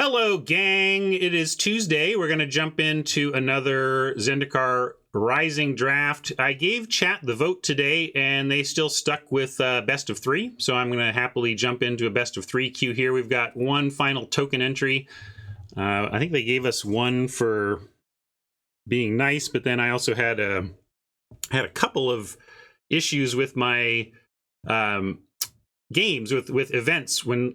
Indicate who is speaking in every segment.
Speaker 1: Hello, gang. It is Tuesday. We're going to jump into another Zendikar Rising draft. I gave chat the vote today, and they still stuck with best of three. So I'm going to happily jump into a best of three queue here. We've got one final token entry. I think they gave us one for being nice, but then I also had a couple of issues with my games, with events when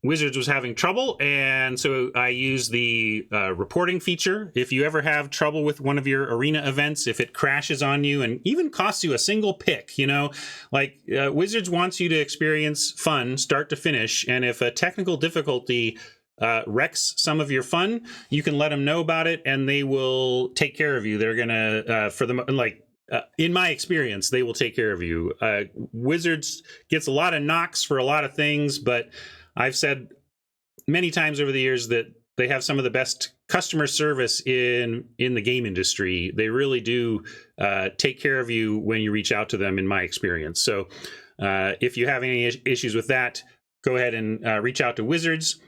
Speaker 1: Wizards was having trouble, and so I used the reporting feature. If you ever have trouble with one of your arena events, if it crashes on you and even costs you a single pick, Wizards wants you to experience fun start to finish, and if a technical difficulty wrecks some of your fun, you can let them know about it, and they will take care of you. They're gonna, in my experience, they will take care of you. Wizards gets a lot of knocks for a lot of things, but I've said many times over the years that they have some of the best customer service in the game industry. They really do take care of you when you reach out to them, in my experience. So if you have any issues with that, go ahead and reach out to Wizards.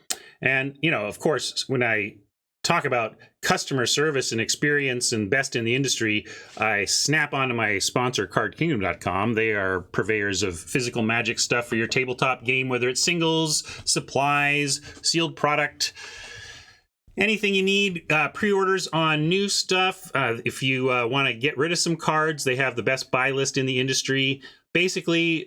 Speaker 1: And, of course, when I talk about customer service and experience and best in the industry, I snap onto my sponsor, CardKingdom.com. They are purveyors of physical Magic stuff for your tabletop game, whether it's singles, supplies, sealed product, anything you need. Pre-orders on new stuff. If you want to get rid of some cards, they have the best buy list in the industry. Basically,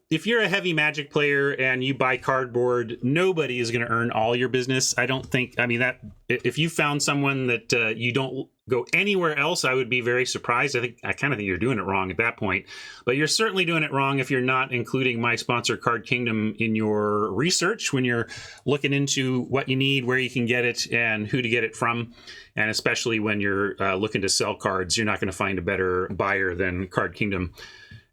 Speaker 1: if you're a heavy Magic player and you buy cardboard, nobody is going to earn all your business. That if you found someone that you don't go anywhere else, I would be very surprised. I kind of think you're doing it wrong at that point. But you're certainly doing it wrong if you're not including my sponsor, Card Kingdom, in your research when you're looking into what you need, where you can get it, and who to get it from. And especially when you're looking to sell cards, you're not going to find a better buyer than Card Kingdom,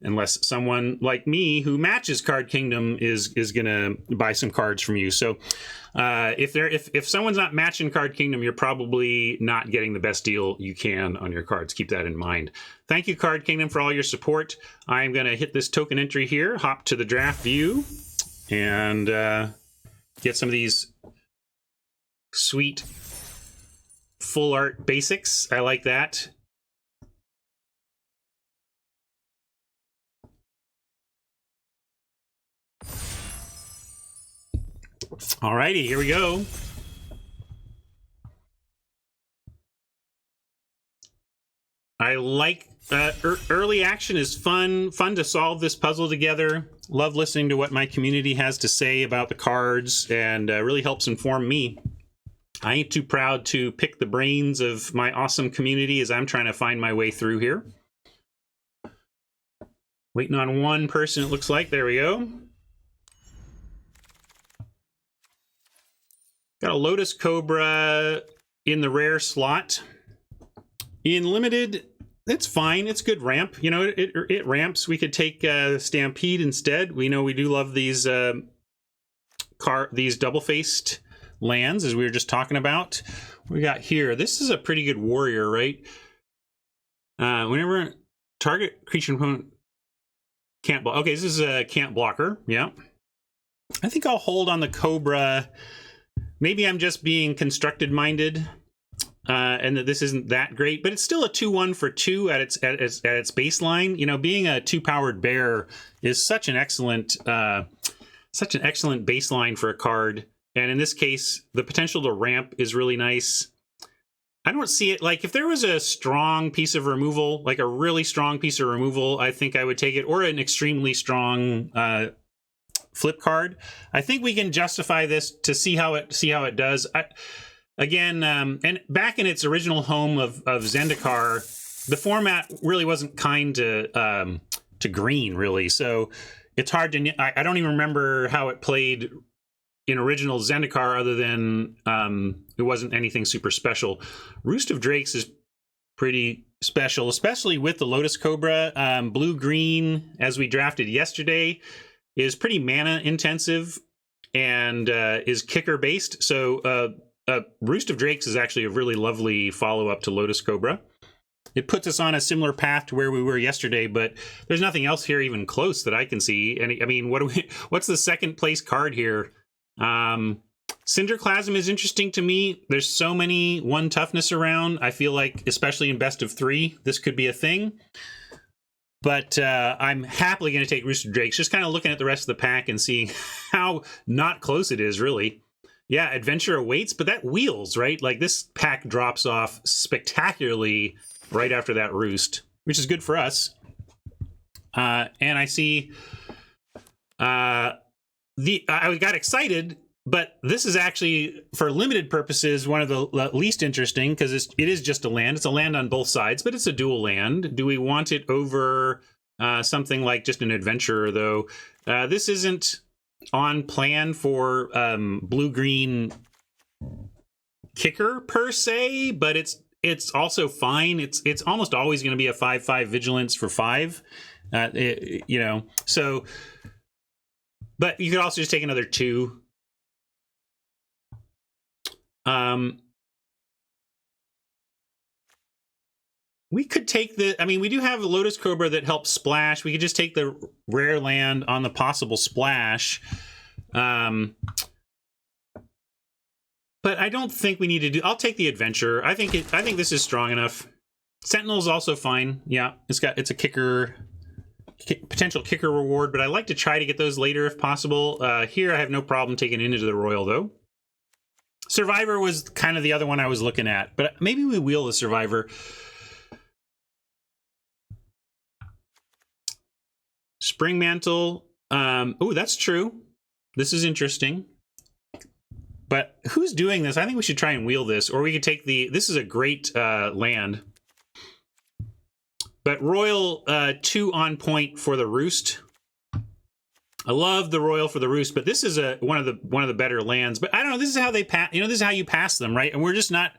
Speaker 1: unless someone like me who matches Card Kingdom is going to buy some cards from you. So if someone's not matching Card Kingdom, you're probably not getting the best deal you can on your cards. Keep that in mind. Thank you, Card Kingdom, for all your support. I'm going to hit this token entry here, hop to the draft view, and get some of these sweet full art basics. I like that. Alrighty, here we go. I like early action is fun to solve this puzzle together. Love listening to what my community has to say about the cards, and really helps inform me. I ain't too proud to pick the brains of my awesome community as I'm trying to find my way through here. Waiting on one person, it looks like. There we go. Got a Lotus Cobra in the rare slot. In limited, it's fine. It's good ramp. It ramps. We could take Stampede instead. We know we do love these double-faced lands, as we were just talking about. What we got here. This is a pretty good warrior, right? Whenever target creature opponent can't block. Okay, this is a can't blocker. Yeah. I think I'll hold on the Cobra. Maybe I'm just being constructed-minded, and that this isn't that great, but it's still a 2/1 for 2 at its baseline. Being a 2-powered bear is such an excellent baseline for a card, and in this case, the potential to ramp is really nice. I don't see it if there was a strong piece of removal, like a really strong piece of removal, I think I would take it, or an extremely strong flip card. I think we can justify this to see how it does. And back in its original home of Zendikar, the format really wasn't kind to green, really. So it's hard to. I don't even remember how it played in original Zendikar, other than it wasn't anything super special. Roost of Drakes is pretty special, especially with the Lotus Cobra. Blue-green, as we drafted yesterday, is pretty mana intensive and is kicker based. So Roost of Drakes is actually a really lovely follow-up to Lotus Cobra. It puts us on a similar path to where we were yesterday, but there's nothing else here even close that I can see. And I mean, what's the second place card here? Cinderclasm is interesting to me. There's so many 1 toughness around. I feel like, especially in best of 3, this could be a thing. But I'm happily going to take Rooster Drakes, just kind of looking at the rest of the pack and seeing how not close it is, really. Yeah, Adventure awaits, but that wheels, right? Like, this pack drops off spectacularly right after that Roost, which is good for us. And I see... I got excited, but this is actually, for limited purposes, one of the least interesting, because it is just a land. It's a land on both sides, but it's a dual land. Do we want it over something like just an adventurer, though? This isn't on plan for blue-green kicker, per se, but it's also fine. It's almost always going to be a 5/5 vigilance for 5. You know, so... But you could also just take another 2. We could take the... I mean, we do have a Lotus Cobra that helps splash. We could just take the rare land on the possible splash. But I don't think we need to do... I'll take the Adventure. I think this is strong enough. Sentinel's also fine. Yeah, it's a kicker... potential kicker reward, but I like to try to get those later if possible. Here I have no problem taking it into the Royal, though. Survivor was kind of the other one I was looking at, but maybe we wheel the Survivor. Spring Mantle. Oh, that's true. This is interesting. But who's doing this? I think we should try and wheel this, or we could take the... This is a great land. But Royal 2 on point for the Roost. I love the Royal for the Roost, but this is one of the better lands. But I don't know. This is how they pass. You know, this is how you pass them, right? And we're just not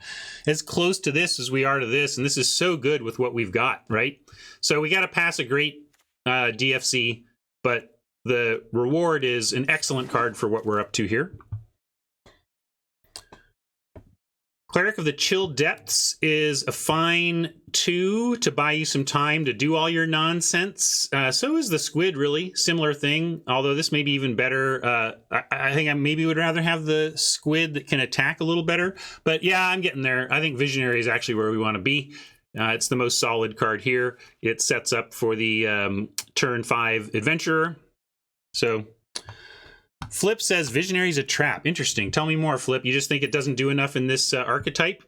Speaker 1: as close to this as we are to this. And this is so good with what we've got, right? So we got to pass a great DFC, but the reward is an excellent card for what we're up to here. Cleric of the Chill Depths is a fine 2 to buy you some time to do all your nonsense. So is the Squid, really. Similar thing, although this may be even better. I think I maybe would rather have the Squid that can attack a little better. But yeah, I'm getting there. I think Visionary is actually where we want to be. It's the most solid card here. It sets up for the turn 5 Adventurer. So... Flip says Visionary's a trap. Interesting. Tell me more, Flip. You just think it doesn't do enough in this archetype?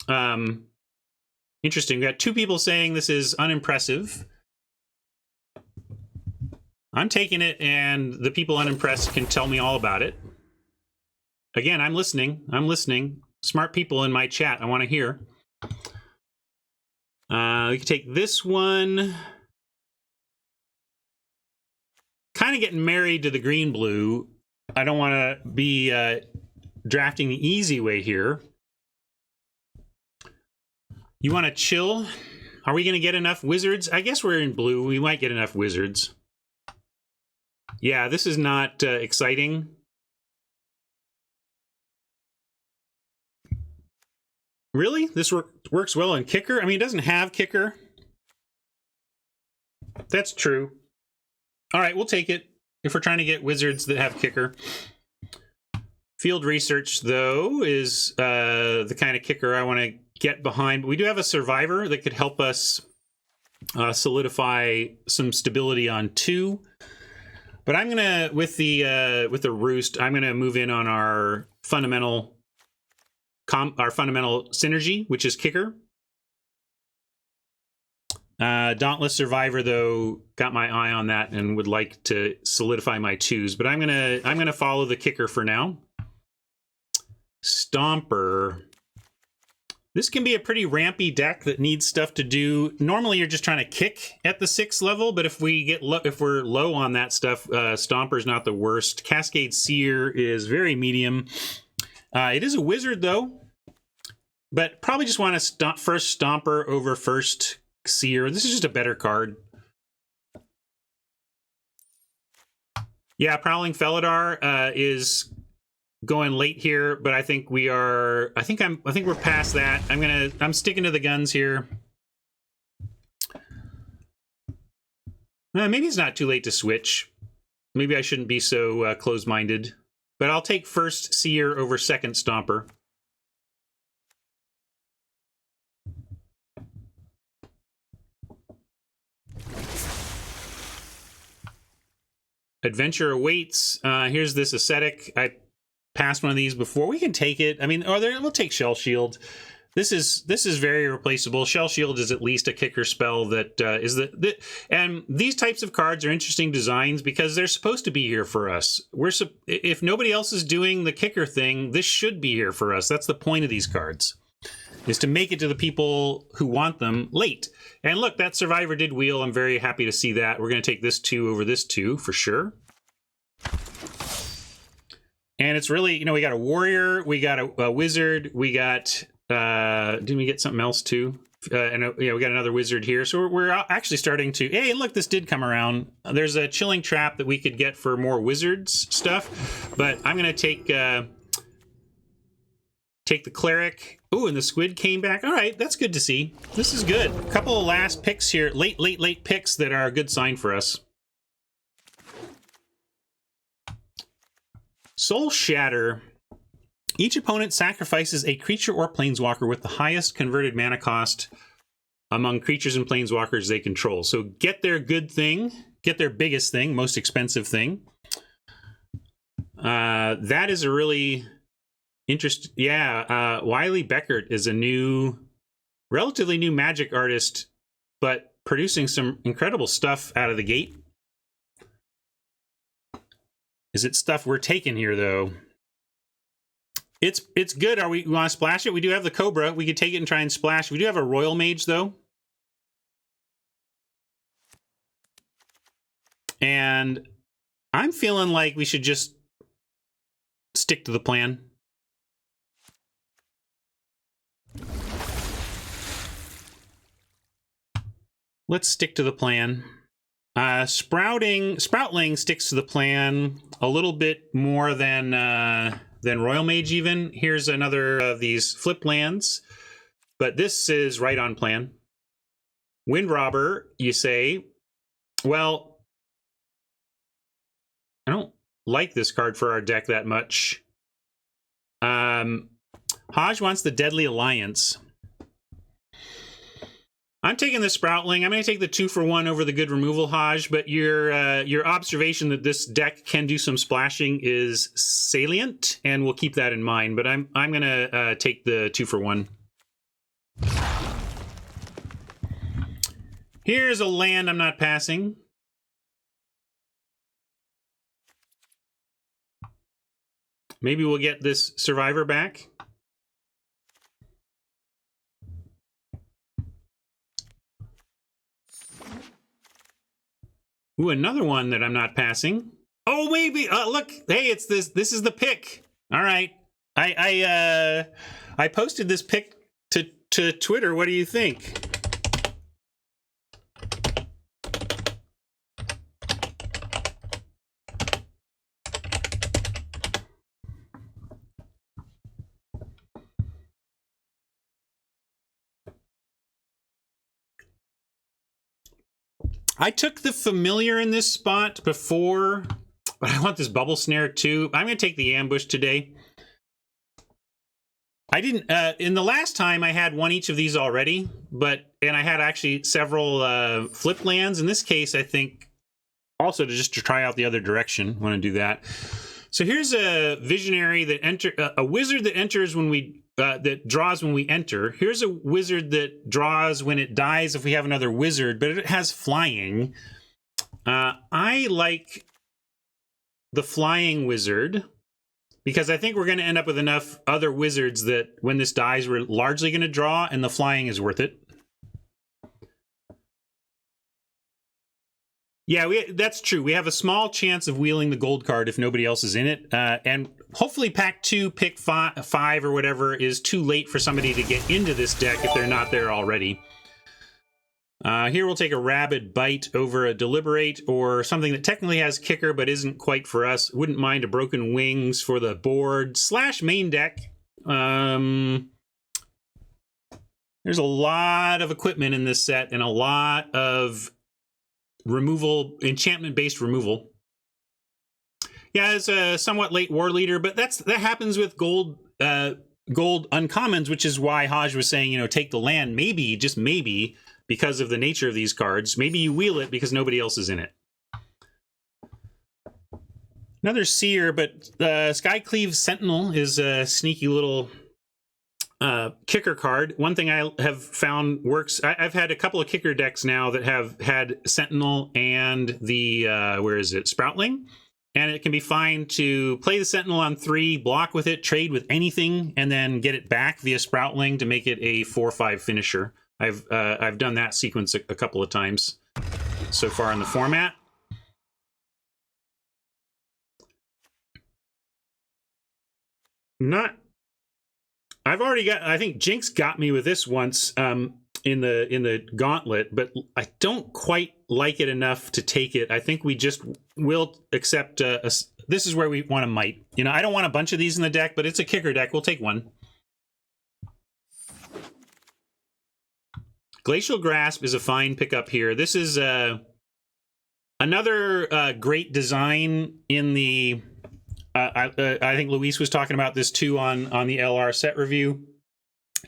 Speaker 1: Interesting. We got 2 people saying this is unimpressive. I'm taking it, and the people unimpressed can tell me all about it. Again, I'm listening. I'm listening. Smart people in my chat. I want to hear. We can take this one. Kind of getting married to the green-blue. I don't want to be drafting the easy way here. You want to chill? Are we going to get enough wizards? I guess we're in blue. We might get enough wizards. Yeah, this is not exciting. Really? This works well in kicker? I mean, it doesn't have kicker. That's true. All right, we'll take it if we're trying to get wizards that have kicker. Field Research, though, is the kind of kicker I want to get behind. But we do have a Survivor that could help us solidify some stability on 2. But I'm gonna, with the Roost, I'm gonna move in on our fundamental synergy, which is kicker. Dauntless Survivor, though, got my eye on that and would like to solidify my 2s, but I'm gonna follow the kicker for now. Stomper. This can be a pretty rampy deck that needs stuff to do. Normally, you're just trying to kick at the 6th level, but if we're low on that stuff, Stomper's not the worst. Cascade Seer is very medium. It is a wizard, though, but probably just want to first Stomper over first Seer. This is just a better card. Yeah, Prowling Felidar is going late here, but I think we are. I think we're past that. I'm sticking to the guns here. Maybe it's not too late to switch. Maybe I shouldn't be so close-minded. but I'll take first Seer over second Stomper. Adventure awaits. Here's this Ascetic. I passed one of these before. We can take it. I mean, we'll take Shell Shield. This is very replaceable. Shell Shield is at least a kicker spell that and these types of cards are interesting designs because they're supposed to be here for us. If nobody else is doing the kicker thing, this should be here for us. That's the point of these cards, is to make it to the people who want them late. And look, that Survivor did wheel. I'm very happy to see that. We're going to take this 2 over this 2 for sure. And it's really, you know, we got a Warrior, we got a Wizard, we got, didn't we get something else too? And yeah, we got another Wizard here. So we're actually starting to, hey, look, this did come around. There's a Chilling Trap that we could get for more Wizards stuff. But I'm going to take the Cleric. Ooh, and the Squid came back. All right, that's good to see. This is good. A couple of last picks here, late picks that are a good sign for us. Soul Shatter. Each opponent sacrifices a creature or planeswalker with the highest converted mana cost among creatures and planeswalkers they control. So get their good thing, get their biggest thing, most expensive thing. That is a really interesting... Yeah, Wiley Beckert is a relatively new Magic artist, but producing some incredible stuff out of the gate. Is it stuff we're taking here, though? It's good. We want to splash it? We do have the Cobra. We could take it and try and splash. We do have a Royal Mage, though. And I'm feeling like we should just stick to the plan. Let's stick to the plan. Sproutling sticks to the plan a little bit more than Royal Mage even. Here's another of these flip lands, but this is right on plan. Wind Robber, you say? Well, I don't like this card for our deck that much. Hodge wants the Deadly Alliance. I'm taking the Sproutling. I'm going to take the 2-for-1 over the good removal, Hodge, but your observation that this deck can do some splashing is salient, and we'll keep that in mind. But I'm going to take the 2-for-1. Here's a land I'm not passing. Maybe we'll get this Survivor back. Ooh, another one that I'm not passing. Oh, maybe. Look, hey, it's this. This is the pick. All right. I posted this pick to Twitter. What do you think? I took the Familiar in this spot before, but I want this Bubble Snare too. I'm going to take the Ambush today. I didn't, in the last time I had one each of these already, and I had actually several flip lands. In this case, I think also to try out the other direction. Want to do that. So here's a Visionary that a Wizard that enters when we, that draws when we enter. Here's a Wizard that draws when it dies if we have another Wizard, but it has flying. I like the Flying Wizard because I think we're going to end up with enough other Wizards that when this dies, we're largely going to draw, and the flying is worth it. Yeah, that's true. We have a small chance of wheeling the gold card if nobody else is in it. And hopefully pack 2, pick 5 or whatever is too late for somebody to get into this deck if they're not there already. Here we'll take a Rabid Bite over a Deliberate or something that technically has kicker but isn't quite for us. Wouldn't mind a Broken Wings for the board / main deck. There's a lot of equipment in this set and a lot of removal, enchantment-based removal. Yeah, it's a somewhat late war leader, but that happens with gold uncommons, which is why Hodge was saying, you know, take the land. Maybe, just maybe, because of the nature of these cards, maybe you wheel it because nobody else is in it. Another seer, but Skycleave Sentinel is a sneaky little kicker card. One thing I have found works, I've had a couple of kicker decks now that have had Sentinel and the, where is it, Sproutling? And it can be fine to play the Sentinel on 3, block with it, trade with anything, and then get it back via Sproutling to make it a 4/5 finisher. I've done that sequence a couple of times so far in the format. I've already got, I think Jinx got me with this once in the gauntlet, but I don't quite like it enough to take it. I think we just will accept this is where we want a might. You know, I don't want a bunch of these in the deck, but it's a kicker deck. We'll take one. Glacial Grasp is a fine pickup here. This is another great design in the I think Luis was talking about this too on the LR set review.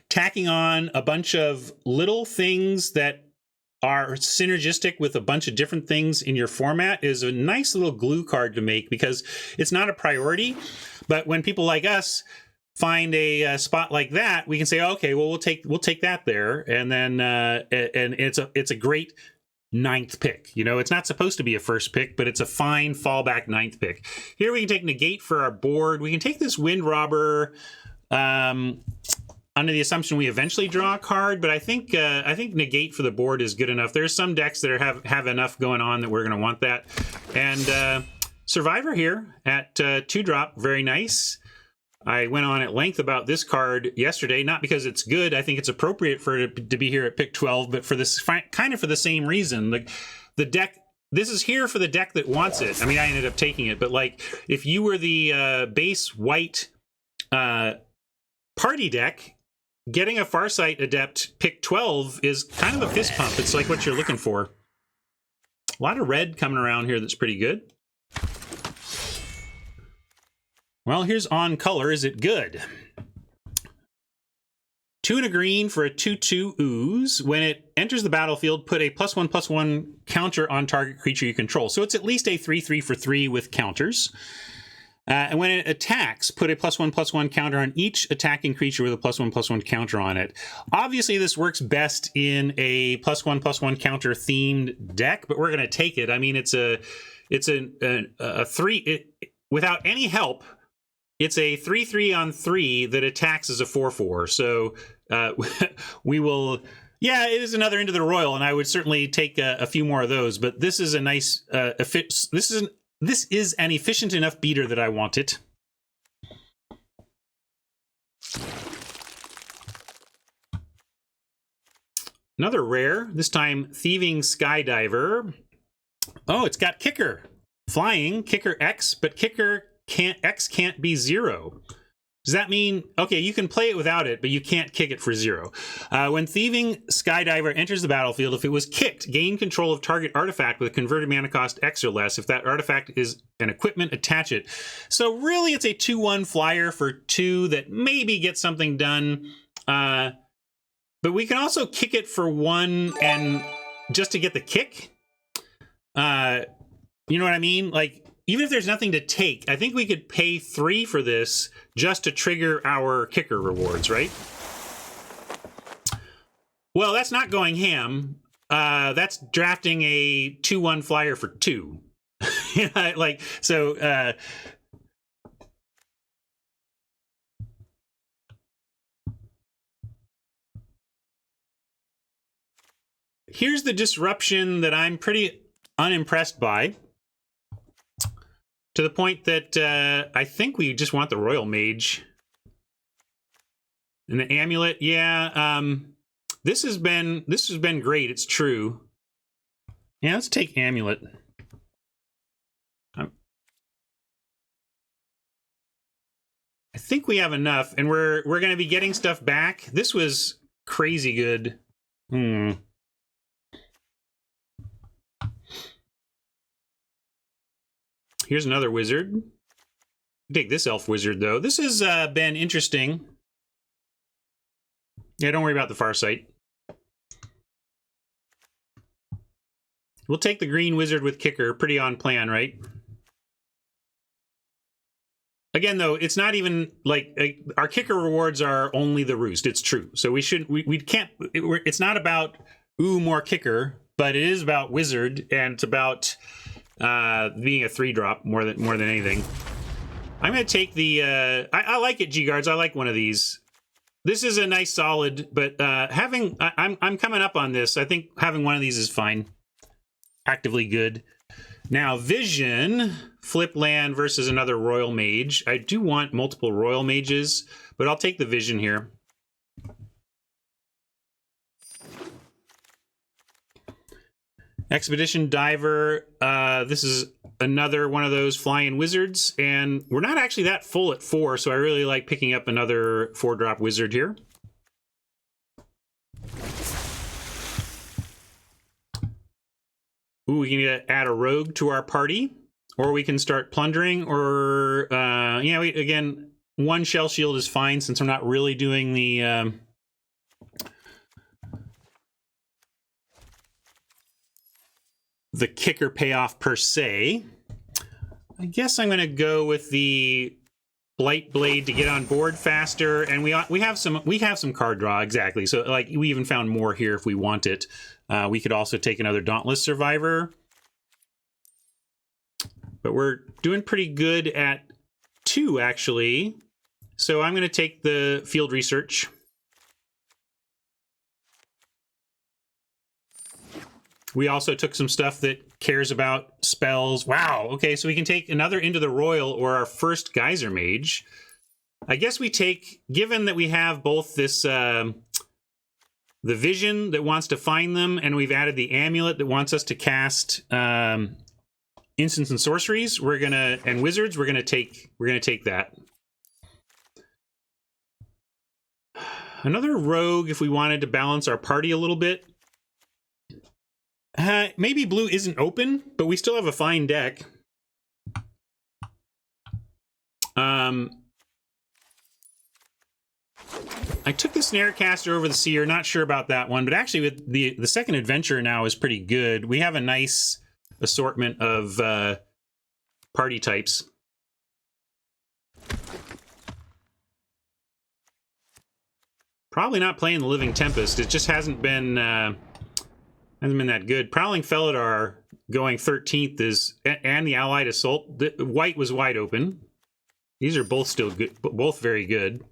Speaker 1: Tacking on a bunch of little things that are synergistic with a bunch of different things in your format is a nice little glue card to make, because it's not a priority. But when people like us find a spot like that, we can say, okay, well, we'll take that there, and then and it's a great 9th pick. You know, it's not supposed to be a first pick, but it's a fine fallback 9th pick. Here we can take Negate for our board. We can take this Wind Robber under the assumption we eventually draw a card, but I think Negate for the board is good enough. There's some decks that have enough going on that we're going to want that. And Survivor here at 2-drop, very nice. I went on at length about this card yesterday, not because it's good. I think it's appropriate for it to be here at pick 12, but for this kind of for the same reason. The deck, this is here for the deck that wants it. I mean, I ended up taking it, but like if you were the base white party deck, getting a Farsight Adept pick 12 is kind of a fist pump. It's like what you're looking for. A lot of red coming around here that's pretty good. Well, here's On Color. Is it good? 2 and a green for a 2/2 ooze. When it enters the battlefield, put a +1/+1 counter on target creature you control. So it's at least a 3/3 for 3 with counters. And when it attacks, put a +1/+1 counter on each attacking creature with a +1/+1 counter on it. Obviously, this works best in a +1/+1 counter themed deck, but we're going to take it. I mean, it's a 3 without any help. It's a 3/3 on 3 that attacks as a 4/4. So we will. Yeah, it is another Into the Royal, and I would certainly take a few more of those. But this is a nice. This is an efficient enough beater that I want it. Another rare. This time, Thieving Skydiver. Oh, it's got Kicker, Flying, Kicker X, but Kicker X can't be 0. Does that mean, okay, you can play it without it, but you can't kick it for 0. When Thieving Skydiver enters the battlefield, if it was kicked, gain control of target artifact with a converted mana cost X or less. If that artifact is an equipment, attach it. So really, it's a 2/1 flyer for 2 that maybe gets something done. But we can also kick it for 1 and just to get the kick. You know what I mean? Like, even if there's nothing to take, I think we could pay 3 for this just to trigger our kicker rewards, right? Well, that's not going ham. That's drafting a 2/1 flyer for 2. Like, so... here's the disruption that I'm pretty unimpressed by. To the point that I think we just want the Royal Mage. And the Amulet, yeah. This has been great, it's true. Yeah, let's take Amulet. I think we have enough, and we're going to be getting stuff back. This was crazy good. Here's another wizard. Take this elf wizard, though. This has been interesting. Yeah, don't worry about the far sight. We'll take the green wizard with kicker. Pretty on plan, right? Again, though, it's not even like our kicker rewards are only the roost. It's true. So we can't. It's not about more kicker, but it is about wizard, and it's about being a 3-drop more than anything. I'm gonna take the. I like it, G guards. I like one of these. This is a nice solid, but I'm coming up on this. I think having one of these is fine. Actively good. Now, vision, flip land versus another royal mage. I do want multiple royal mages, but I'll take the vision here. Expedition diver. This is another one of those flying wizards, and we're not actually that full at 4, so I really like picking up another 4-drop wizard here. Ooh, we can add a rogue to our party, or we can start plundering, or yeah, again, 1 shell shield is fine since I'm not really doing the kicker payoff per se. I guess I'm going to go with the Blight Blade to get on board faster, and we have some card draw, exactly. So like we even found more here if we want it. We could also take another Dauntless Survivor, but we're doing pretty good at 2 actually. So I'm going to take the Field Research. We also took some stuff that cares about spells. Wow, okay, so we can take another Into the Royal or our first Geyser Mage. I guess we take, given that we have both this, the Vision that wants to find them, and we've added the Amulet that wants us to cast instants and sorceries, and wizards, we're gonna take that. Another rogue if we wanted to balance our party a little bit. Maybe blue isn't open, but we still have a fine deck. I took the Snarecaster over the Seer, not sure about that one, but actually with the second adventure now is pretty good. We have a nice assortment of party types. Probably not playing the Living Tempest. It just hasn't been that good. Prowling Felidar going 13th is, and the Allied Assault. The white was wide open. These are both still good, both very good.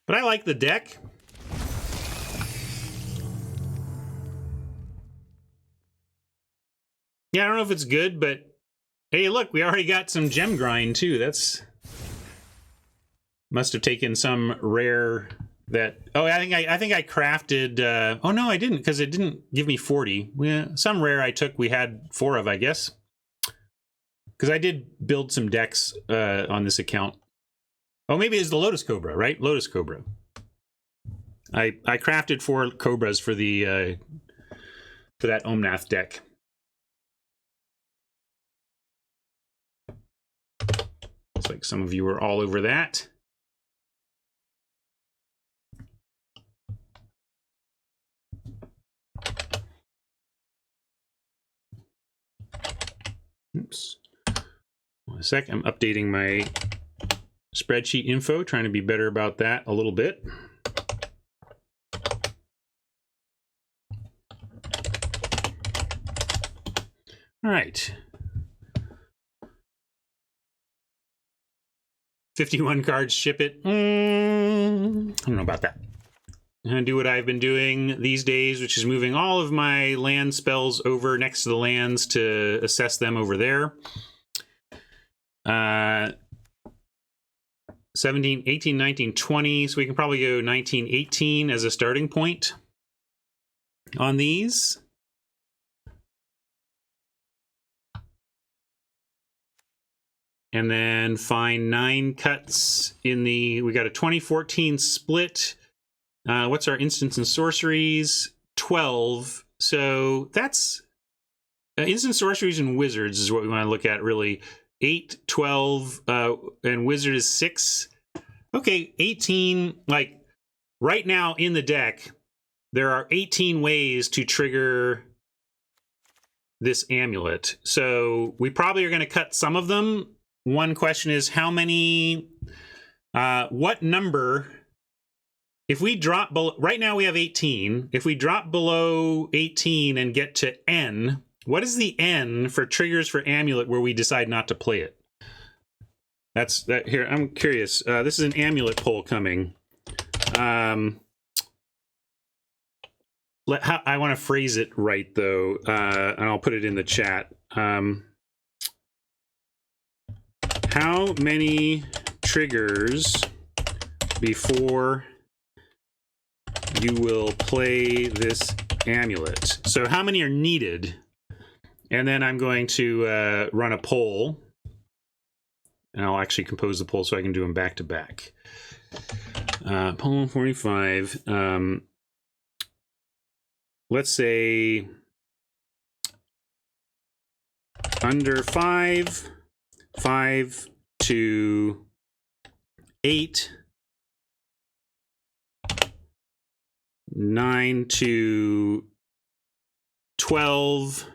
Speaker 1: But I like the deck. Yeah, I don't know if it's good, but hey, look, we already got some gem grind too. That's must have taken some rare that. Oh, I think I crafted. Oh no, I didn't, because it didn't give me 40. Some rare I took. We had 4 of, I guess, because I did build some decks on this account. Oh, maybe it's the Lotus Cobra, right? Lotus Cobra. I crafted 4 Cobras for the for that Omnath deck. Looks like some of you are all over that. Oops. One sec, I'm updating my spreadsheet info, trying to be better about that a little bit. All right. 51 cards, ship it. I don't know about that. I'm going to do what I've been doing these days, which is moving all of my land spells over next to the lands to assess them over there. 17, 18, 19, 20. So we can probably go 19, 18 as a starting point on these. And then find 9 cuts in the, we got a 2014 split. What's our instants and sorceries? 12. So that's instant sorceries and wizards is what we want to look at, really. 8, 12, and wizard is 6. Okay, 18. Like, right now in the deck, there are 18 ways to trigger this amulet. So we probably are going to cut some of them. One question is how many, what number, if we drop below, right now we have 18. If we drop below 18 and get to N, what is the N for triggers for amulet where we decide not to play it? That's that here. I'm curious. This is an amulet poll coming. I want to phrase it right though, and I'll put it in the chat. How many triggers before you will play this amulet? So how many are needed? And then I'm going to run a poll. And I'll actually compose the poll so I can do them back to back. Poll 45. Let's say under 5, 5 to 8, 9 to 12,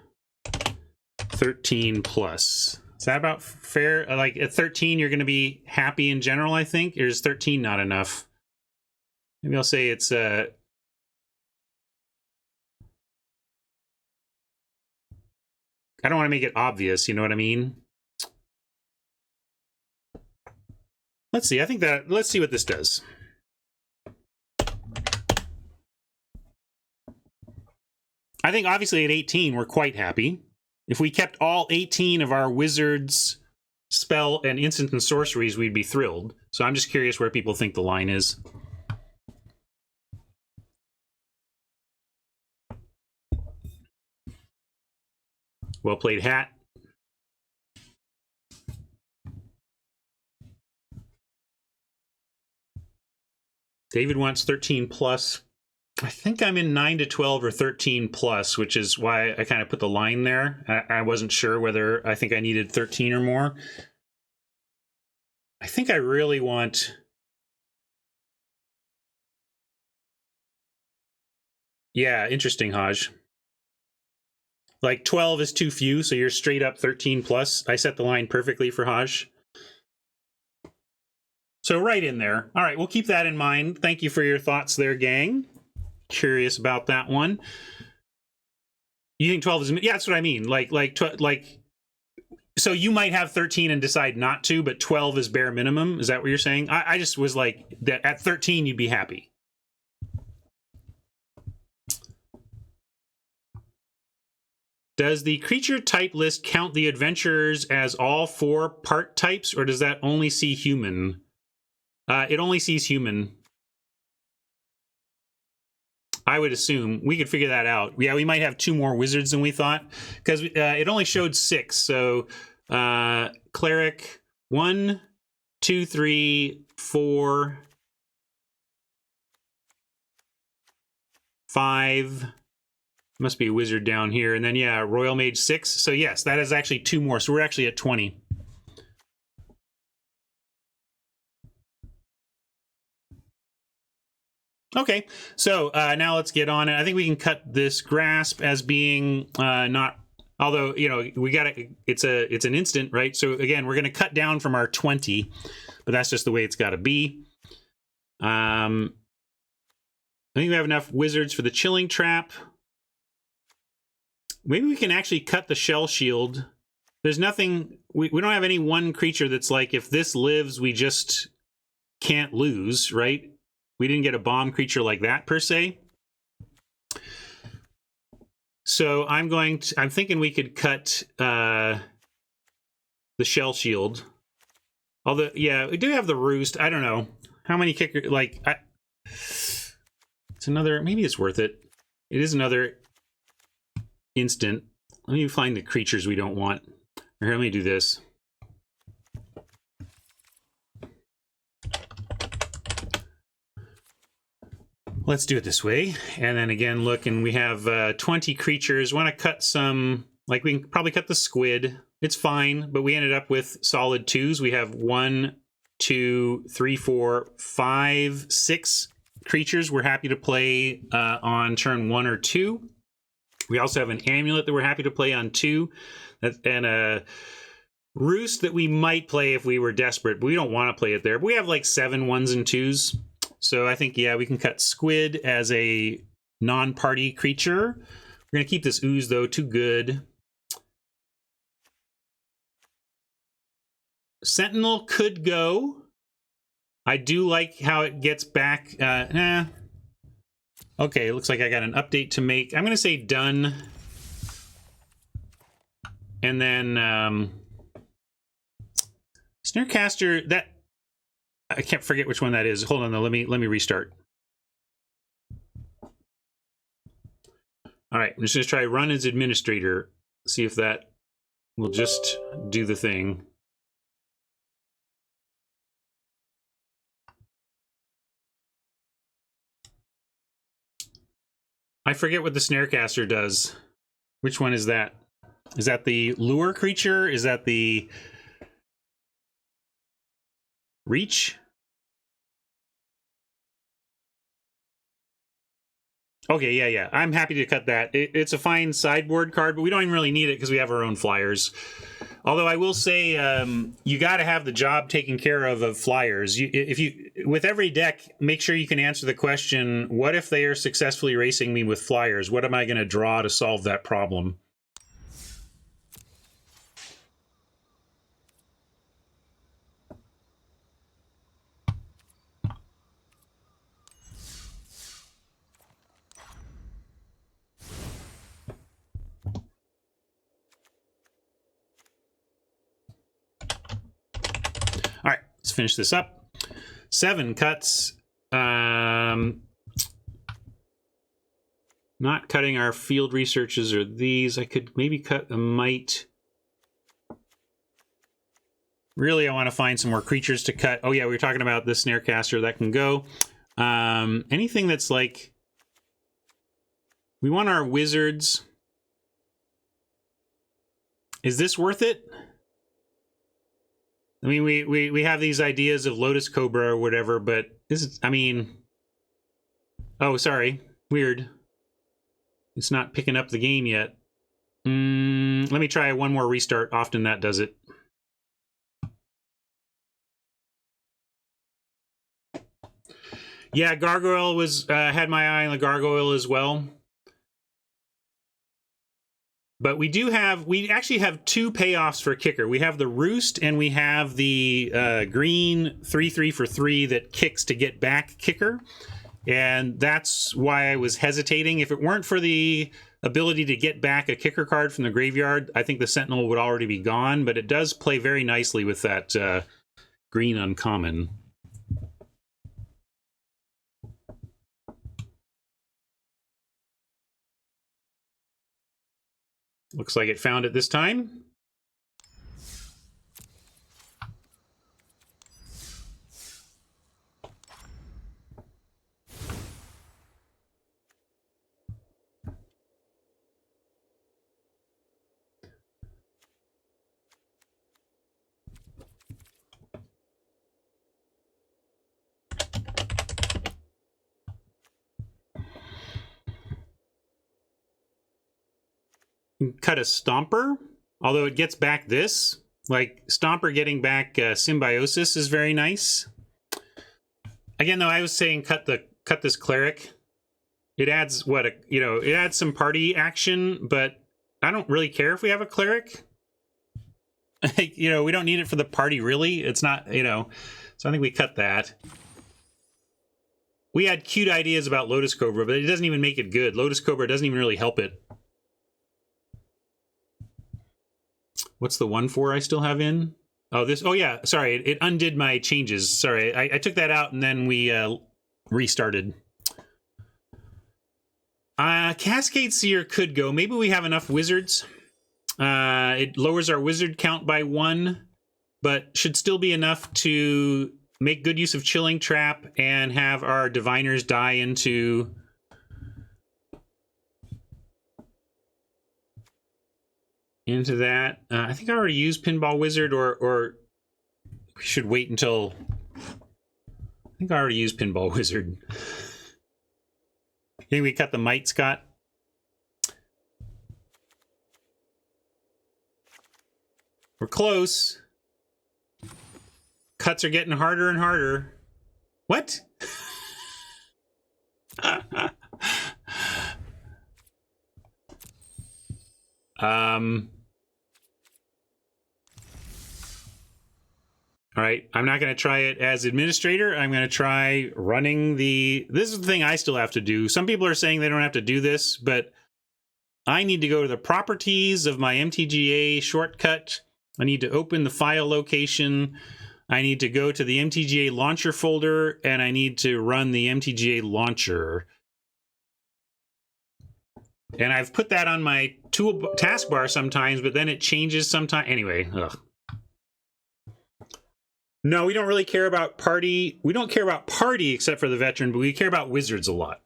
Speaker 1: 13 plus. Is that about fair? Like at 13, you're going to be happy in general, I think? Or is 13 not enough? Maybe I'll say it's... I don't want to make it obvious, you know what I mean? Let's see, let's see what this does. I think obviously at 18, we're quite happy. If we kept all 18 of our wizards, spell, and instant and sorceries, we'd be thrilled. So I'm just curious where people think the line is. Well played, Hat. David wants 13 plus. I think I'm in 9 to 12 or 13 plus, which is why I kind of put the line there. I wasn't sure whether I think I needed 13 or more. I think I really want... Yeah, interesting, Haj. Like 12 is too few, so you're straight up 13 plus. I set the line perfectly for Haj. So right in there. All right, we'll keep that in mind. Thank you for your thoughts there, gang. Curious about that one. You think 12 is... Yeah, that's what I mean. So you might have 13 and decide not to, but 12 is bare minimum. Is that what you're saying? I just was like, that at 13, you'd be happy. Does the creature type list count the adventurers as all 4 part types, or does that only see human? It only sees human. I would assume. We could figure that out. Yeah, we might have 2 more wizards than we thought, because it only showed 6. So cleric 1, 2, 3, 4, 5. Must be a wizard down here. And then, yeah, Royal Mage 6. So, yes, that is actually 2 more. So we're actually at 20. Okay, so now let's get on it. I think we can cut this grasp as being not... Although, you know, we got to... It's an instant, right? So, again, we're going to cut down from our 20. But that's just the way it's got to be. I think we have enough wizards for the chilling trap. Maybe we can actually cut the shell shield. There's nothing... We don't have any one creature that's like, if this lives, we just can't lose, right? We didn't get a bomb creature like that, per se. So I'm thinking we could cut the shell shield. Although, yeah, we do have the roost. I don't know. How many kicker... Like, it's another... Maybe it's worth it. It is another... instant. Let me find the creatures we don't want. Or here, let me do this. Let's do it this way. And then again, look, and we have 20 creatures. Want to cut some, Like, we can probably cut the squid. It's fine, but we ended up with solid 2s. We have 1, 2, 3, 4, 5, 6 creatures we're happy to play on turn 1 or 2. We also have an amulet that we're happy to play on 2, and a roost that we might play if we were desperate, but we don't want to play it there. But we have like 7 1s and 2s. So I think, yeah, we can cut squid as a non-party creature. We're going to keep this ooze, though. Too good. Sentinel could go. I do like how it gets back. Okay, looks like I got an update to make. I'm going to say done. And then Snarecaster, that I can't forget which one that is. Hold on, though. Let me restart. All right, I'm just going to try run as administrator. See if that will just do the thing. I forget what the Snarecaster does. Which one is that? Is that the lure creature? Is that the reach? Okay, yeah. I'm happy to cut that. It's a fine sideboard card, but we don't even really need it because we have our own flyers. Although I will say, you got to have the job taken care of flyers. With every deck, make sure you can answer the question, what if they are successfully racing me with flyers? What am I going to draw to solve that problem? All right, let's finish this up. 7 cuts. Not cutting our field researches or these. I could maybe cut a mite. Really, I want to find some more creatures to cut. Oh yeah, we were talking about the Snarecaster. That can go. Anything that's like... We want our wizards. Is this worth it? I mean, we have these ideas of Lotus Cobra or whatever, but this is, I mean... Oh, sorry. Weird. It's not picking up the game yet. Let me try one more restart. Often that does it. Yeah, Gargoyle was had my eye on the Gargoyle as well. But we actually have 2 payoffs for kicker. We have the Roost and we have the green 3/3 for 3 that kicks to get back kicker. And that's why I was hesitating. If it weren't for the ability to get back a kicker card from the graveyard, I think the Sentinel would already be gone. But it does play very nicely with that green uncommon. Looks like it found it this time. Cut a Stomper, although it gets back this. Like, Stomper getting back Symbiosis is very nice. Again, though, I was saying cut this Cleric. It adds it adds some party action, but I don't really care if we have a Cleric. We don't need it for the party, really. It's not, so I think we cut that. We had cute ideas about Lotus Cobra, but it doesn't even make it good. Lotus Cobra doesn't even really help it. What's the 1/4 I still have in? Oh, this. Oh, yeah. Sorry, it undid my changes. Sorry, I took that out and then we restarted. Cascade Seer could go. Maybe we have enough wizards. It lowers our wizard count by 1, but should still be enough to make good use of Chilling Trap and have our diviners die into... into that. I think I already used Pinball Wizard, or we should wait until... I think I already used Pinball Wizard. You think we cut the mite, Scott? We're close. Cuts are getting harder and harder. What? All right, I'm not going to try it as administrator. I'm going to try running the... This is the thing I still have to do. Some people are saying they don't have to do this, but I need to go to the properties of my MTGA shortcut. I need to open the file location. I need to go to the MTGA launcher folder, and I need to run the MTGA launcher. And I've put that on my taskbar sometimes, but then it changes sometimes. Anyway, ugh. No, we don't really care about party. We don't care about party except for the veteran, but we care about wizards a lot.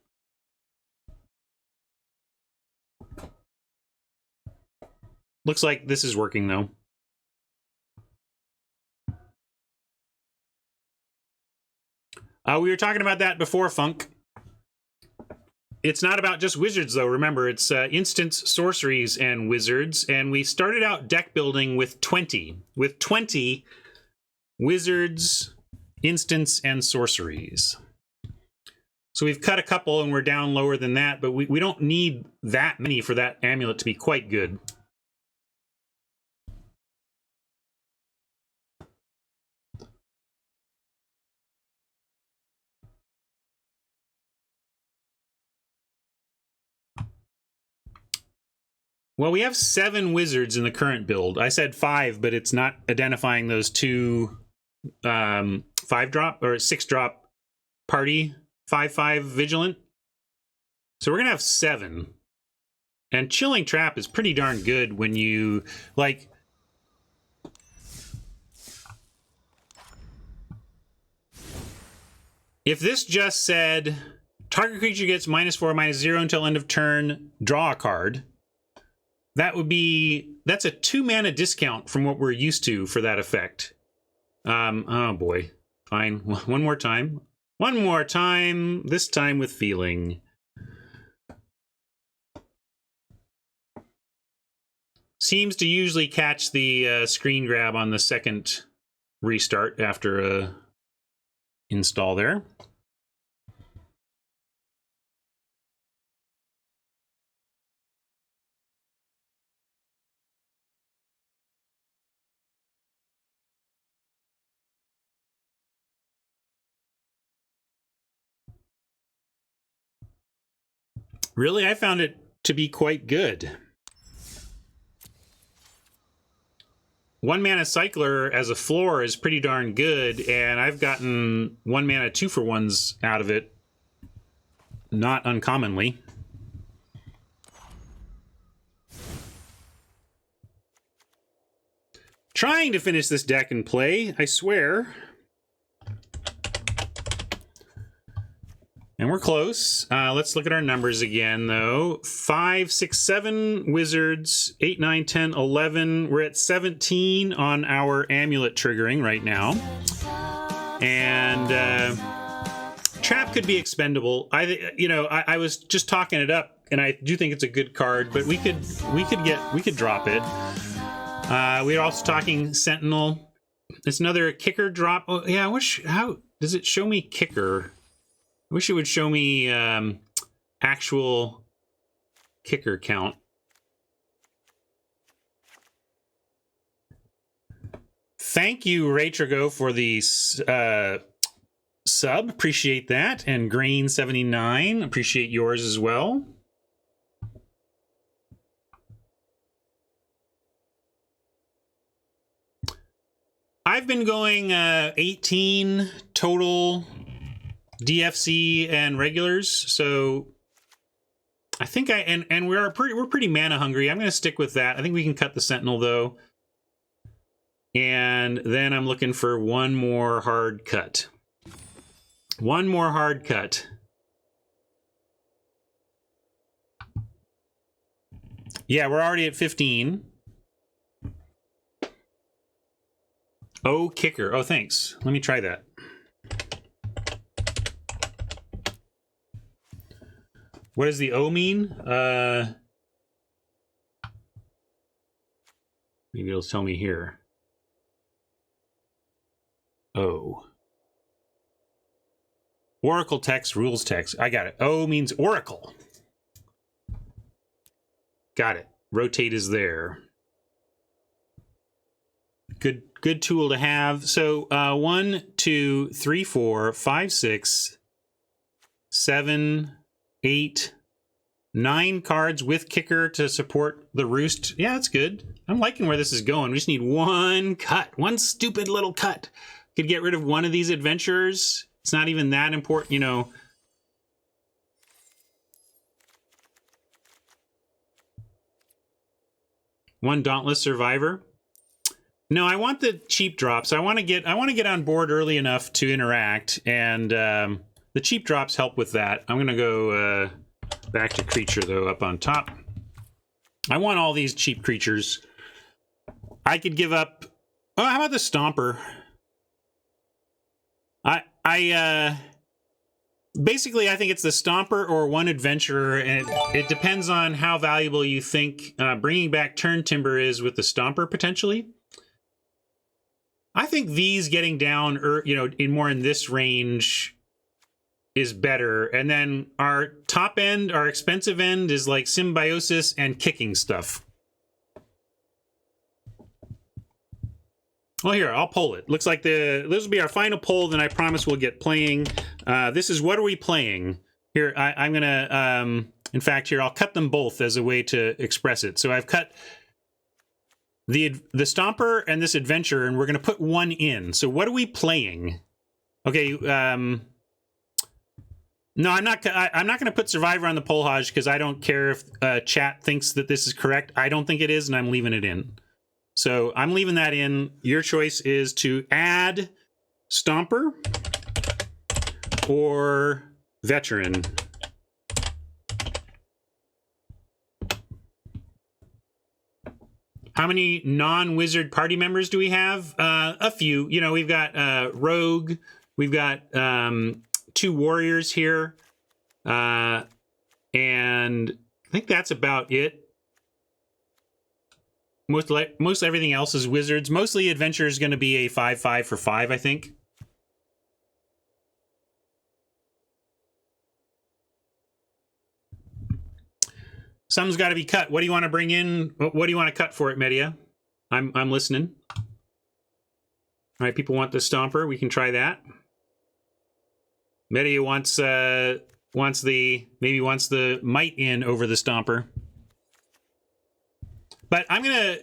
Speaker 1: Looks like this is working, though. We were talking about that before, Funk. It's not about just wizards, though. Remember, it's instants, sorceries, and wizards. And we started out deck building with 20. With 20 wizards, instants, and sorceries. So we've cut a couple, and we're down lower than that. But we don't need that many for that amulet to be quite good. Well, we have 7 wizards in the current build. I said 5, but it's not identifying those 2 5-drop or 6-drop party 5/5 vigilant. So we're gonna have 7. And Chilling Trap is pretty darn good when you like. If this just said target creature gets -4/-0 until end of turn, draw a card. That's a 2 mana discount from what we're used to for that effect. Oh boy. Fine. One more time. One more time. This time with feeling. Seems to usually catch the screen grab on the second restart after a install there. Really, I found it to be quite good. 1 mana cycler as a floor is pretty darn good, and I've gotten 1 mana 2-for-1s out of it, not uncommonly. Trying to finish this deck and play, I swear. And we're close. Let's look at our numbers again, though. 5, 6, 7 wizards, 8, 9, 10, 11. We're at 17 on our amulet triggering right now. And Trap could be expendable. I was just talking it up, and I do think it's a good card, but we could drop it. We were also talking Sentinel. It's another kicker drop. Oh yeah, how does it show me kicker? I wish it would show me actual kicker count. Thank you, Raytrigo, for the sub. Appreciate that. And Grain79, appreciate yours as well. I've been going 18 total DFC and regulars, so I think we're pretty mana hungry. I'm going to stick with that. I think we can cut the Sentinel though, and then I'm looking for one more hard cut. One more hard cut. Yeah, we're already at 15. Oh, kicker. Oh, thanks. Let me try that. What does the O mean? Maybe it'll tell me here. O. Oracle text, rules text. I got it. O means Oracle. Got it. Rotate is there. Good tool to have. So 1, 2, 3, 4, 5, 6, 7, 8, 9 cards with kicker to support the roost. Yeah, that's good. I'm liking where this is going. We just need one cut. One stupid little cut. Could get rid of one of these adventurers. It's not even that important, you know. One dauntless survivor. No, I want the cheap drops. I want to get on board early enough to interact, and the cheap drops help with that. I'm gonna go back to creature though, up on top. I want all these cheap creatures. I could give up. Oh, how about the Stomper? Basically, I think it's the Stomper or one adventurer, and it depends on how valuable you think bringing back Turn Timber is with the Stomper potentially. I think these getting down, in this range is better. And then our top end, our expensive end is like Symbiosis and kicking stuff. Well, here, I'll poll it. Looks like this will be our final poll, then I promise we'll get playing. This is what are we playing? Here, I'm going to, in fact, here, I'll cut them both as a way to express it. So I've cut the Stomper and this adventure, and we're going to put one in. So what are we playing? Okay, no, I'm not going to put Survivor on the poll, Hodge, because I don't care if chat thinks that this is correct. I don't think it is, and I'm leaving it in. So I'm leaving that in. Your choice is to add Stomper or Veteran. How many non-wizard party members do we have? A few. You know, we've got Rogue. We've got 2 warriors here. And I think that's about it. Most everything else is wizards. Mostly adventure is going to be a 5/5 for 5, I think. Something's got to be cut. What do you want to bring in? What do you want to cut for it, Media? I'm listening. All right, people want the Stomper. We can try that. Media wants the Might in over the Stomper. But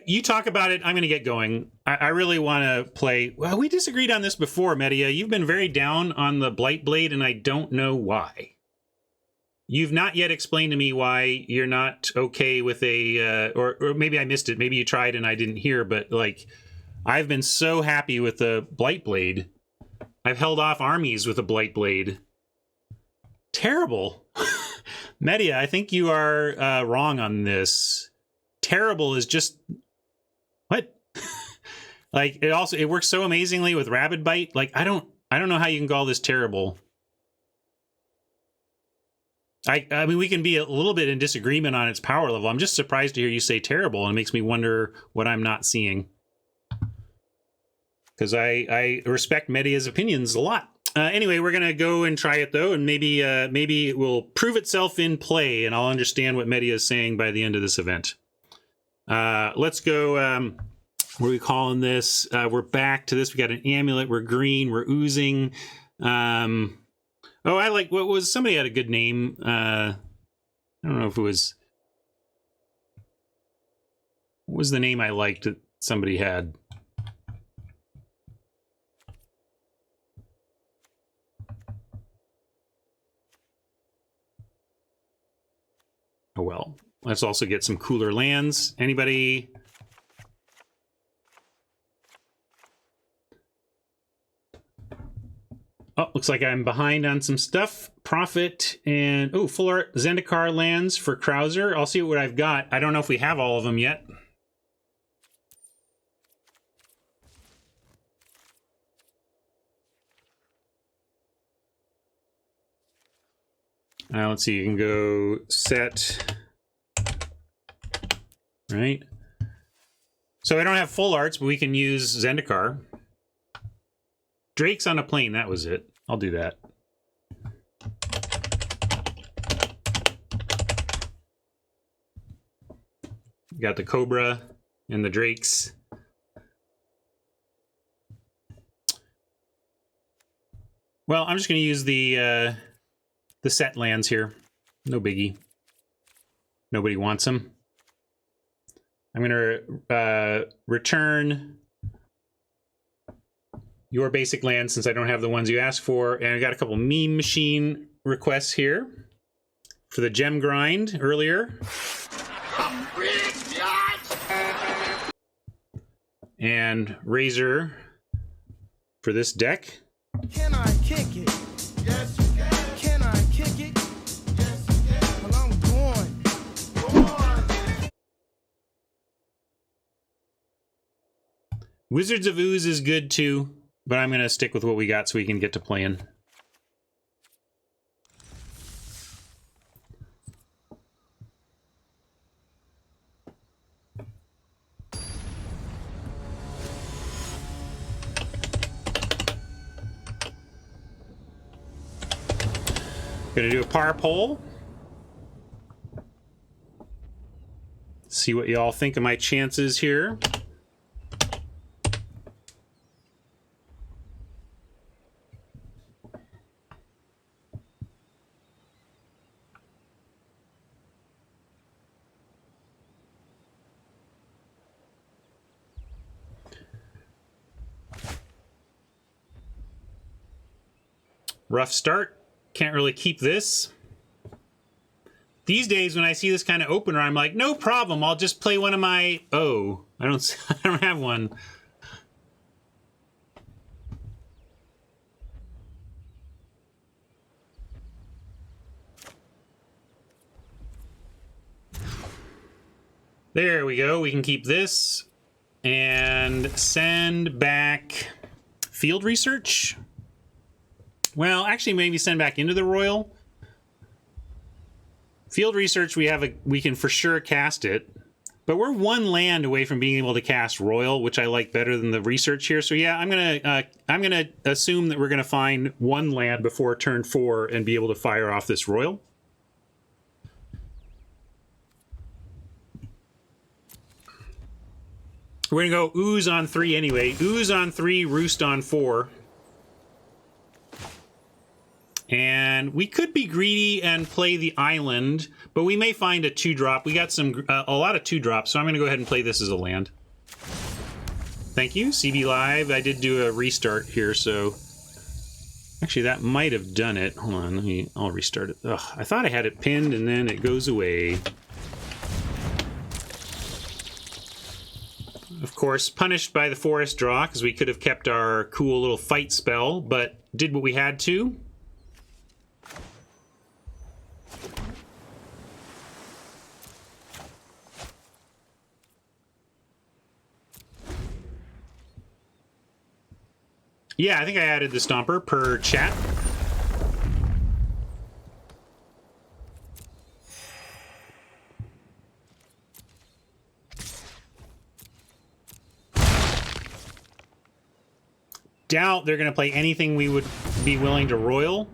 Speaker 1: you talk about it, I'm gonna get going. I really want to play. Well, we disagreed on this before, Media. You've been very down on the Blight Blade, and I don't know why. You've not yet explained to me why you're not okay with or maybe I missed it. Maybe you tried and I didn't hear, but like, I've been so happy with the Blight Blade. I've held off armies with a Blight Blade. Terrible. Media, I think you are wrong on this. Terrible is just... What? Like, it works so amazingly with Rabid Bite. Like, I don't know how you can call this terrible. I mean, we can be a little bit in disagreement on its power level. I'm just surprised to hear you say terrible, and it makes me wonder what I'm not seeing. Because I respect Media's opinions a lot. Anyway, we're going to go and try it, though, and maybe it will prove itself in play, and I'll understand what Media is saying by the end of this event. Let's go... what are we calling this? We're back to this. We got an amulet. We're green. We're oozing. Oh, I like... What was... Somebody had a good name. I don't know if it was... What was the name I liked that somebody had? Oh, well. Let's also get some cooler lands. Anybody... Oh, looks like I'm behind on some stuff. Profit and... Oh, full art Zendikar lands for Krauser. I'll see what I've got. I don't know if we have all of them yet. Let's see, you can go set, right? So I don't have full arts, but we can use Zendikar. Drake's on a plane, that was it. I'll do that. Got the Cobra and the Drakes. Well, I'm just going to use the set lands here. No biggie. Nobody wants them. I'm going to return your basic land since I don't have the ones you asked for. And I got a couple meme machine requests here for the gem grind earlier. And Razor for this deck.
Speaker 2: Can I kick it? Yes, you can. Can I kick it? Yes, you can. Well, I'm going. Go on.
Speaker 1: Wizards of Ooze is good too, but I'm going to stick with what we got so we can get to playing. Gonna do a par poll. See what y'all think of my chances here. Rough start. Can't really keep this. These days, when I see this kind of opener, I'm like, no problem. I'll just play one of my... Oh, I don't have one. There we go. We can keep this and send back field research. Well, actually, maybe send back into the Royal. Field research, we can for sure cast it, but we're one land away from being able to cast Royal, which I like better than the research here. So yeah, I'm gonna assume that we're gonna find one land before turn 4 and be able to fire off this Royal. We're gonna go Ooze on 3 anyway. Ooze on 3, Roost on 4. And we could be greedy and play the island, but we may find a 2-drop. We got a lot of 2-drops, so I'm going to go ahead and play this as a land. Thank you, CB Live. I did do a restart here, so... Actually, that might have done it. Hold on, I'll restart it. Ugh, I thought I had it pinned, and then it goes away. Of course, punished by the forest draw, because we could have kept our cool little fight spell, but did what we had to. Yeah, I think I added the Stomper per chat. Doubt they're going to play anything we would be willing to Royal.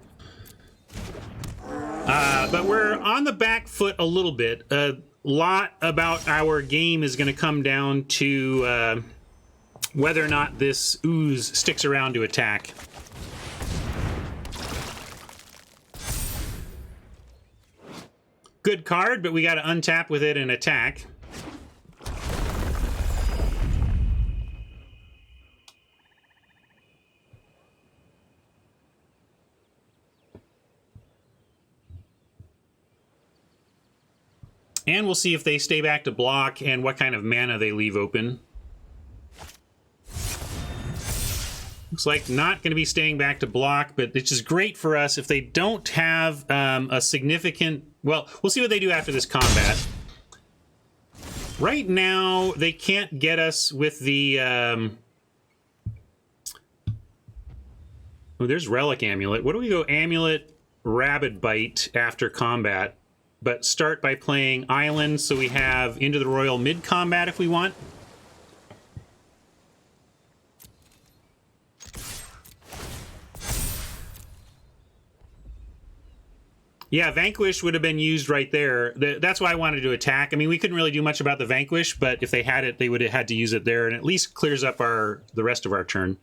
Speaker 1: But we're on the back foot a little bit. A lot about our game is going to come down to... whether or not this Ooze sticks around to attack. Good card, but we got to untap with it and attack. And we'll see if they stay back to block and what kind of mana they leave open. Looks like not going to be staying back to block, but it's just great for us if they don't have a significant... Well, we'll see what they do after this combat. Right now, they can't get us with the... Oh, there's Relic Amulet. What do we go? Amulet, Rabid Bite after combat, but start by playing Island so we have Into the Royal mid-combat if we want. Yeah, Vanquish would have been used right there. That's why I wanted to attack. I mean, we couldn't really do much about the Vanquish, but if they had it, they would have had to use it there, and at least clears up the rest of our turn.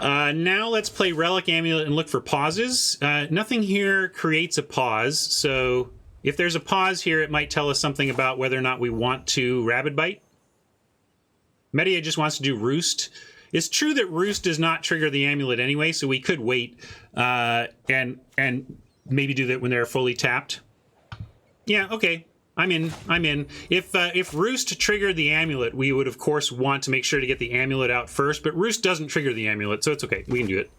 Speaker 1: Now let's play Relic Amulet and look for pauses. Nothing here creates a pause, so if there's a pause here, it might tell us something about whether or not we want to Rabid Bite. Media just wants to do Roost. It's true that Roost does not trigger the amulet anyway, so we could wait and maybe do that when they're fully tapped. Yeah, okay. I'm in. If Roost triggered the amulet, we would of course want to make sure to get the amulet out first, but Roost doesn't trigger the amulet, so it's okay. We can do it.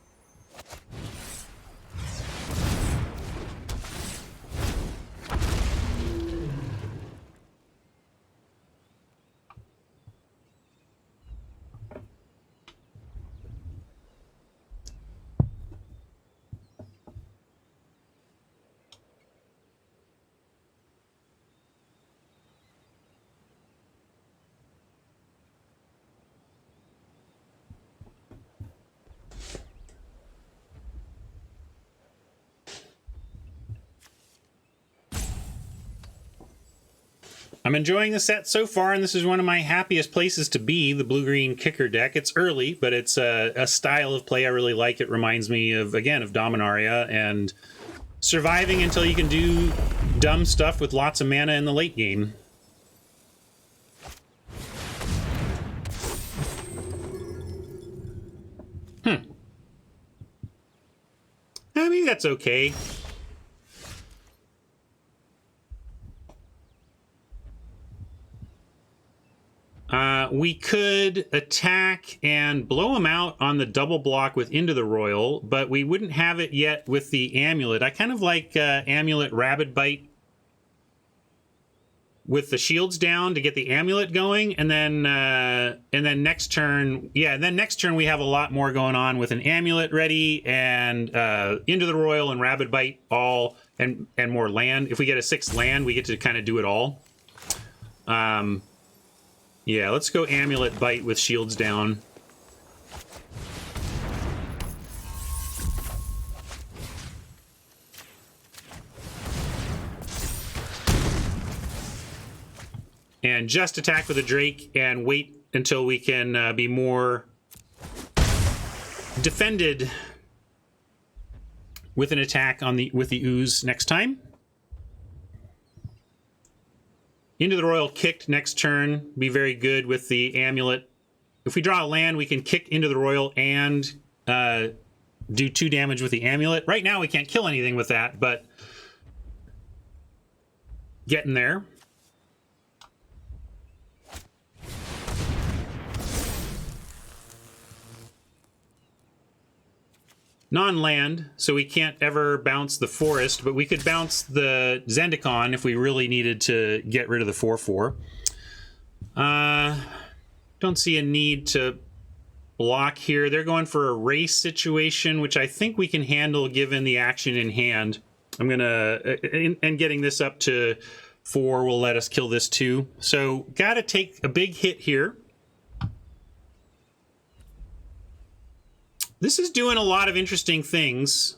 Speaker 1: I'm enjoying the set so far, and this is one of my happiest places to be, the blue-green kicker deck. It's early, but it's a style of play I really like. It reminds me of, again, of Dominaria, and surviving until you can do dumb stuff with lots of mana in the late game. I mean, that's okay. We could attack and blow him out on the double block with Into the Royal, but we wouldn't have it yet with the Amulet. I kind of like Amulet Rabid Bite with the shields down to get the Amulet going, and then next turn, yeah, and then next turn we have a lot more going on with an Amulet ready and Into the Royal and Rabid Bite all and more land. If we get a 6th land, we get to kind of do it all. Yeah, let's go Amulet Bite with shields down. And just attack with a Drake and wait until we can be more defended with an attack on with the Ooze next time. Into the Royal kicked next turn. Be very good with the Amulet. If we draw a land, we can kick Into the Royal and do 2 damage with the Amulet. Right now, we can't kill anything with that, but getting there. Non-land, so we can't ever bounce the Forest, but we could bounce the Zendikar if we really needed to get rid of the 4/4. Don't see a need to block here. They're going for a race situation, which I think we can handle given the action in hand. I'm gonna and getting this up to 4 will let us kill this too. So gotta take a big hit here. This is doing a lot of interesting things,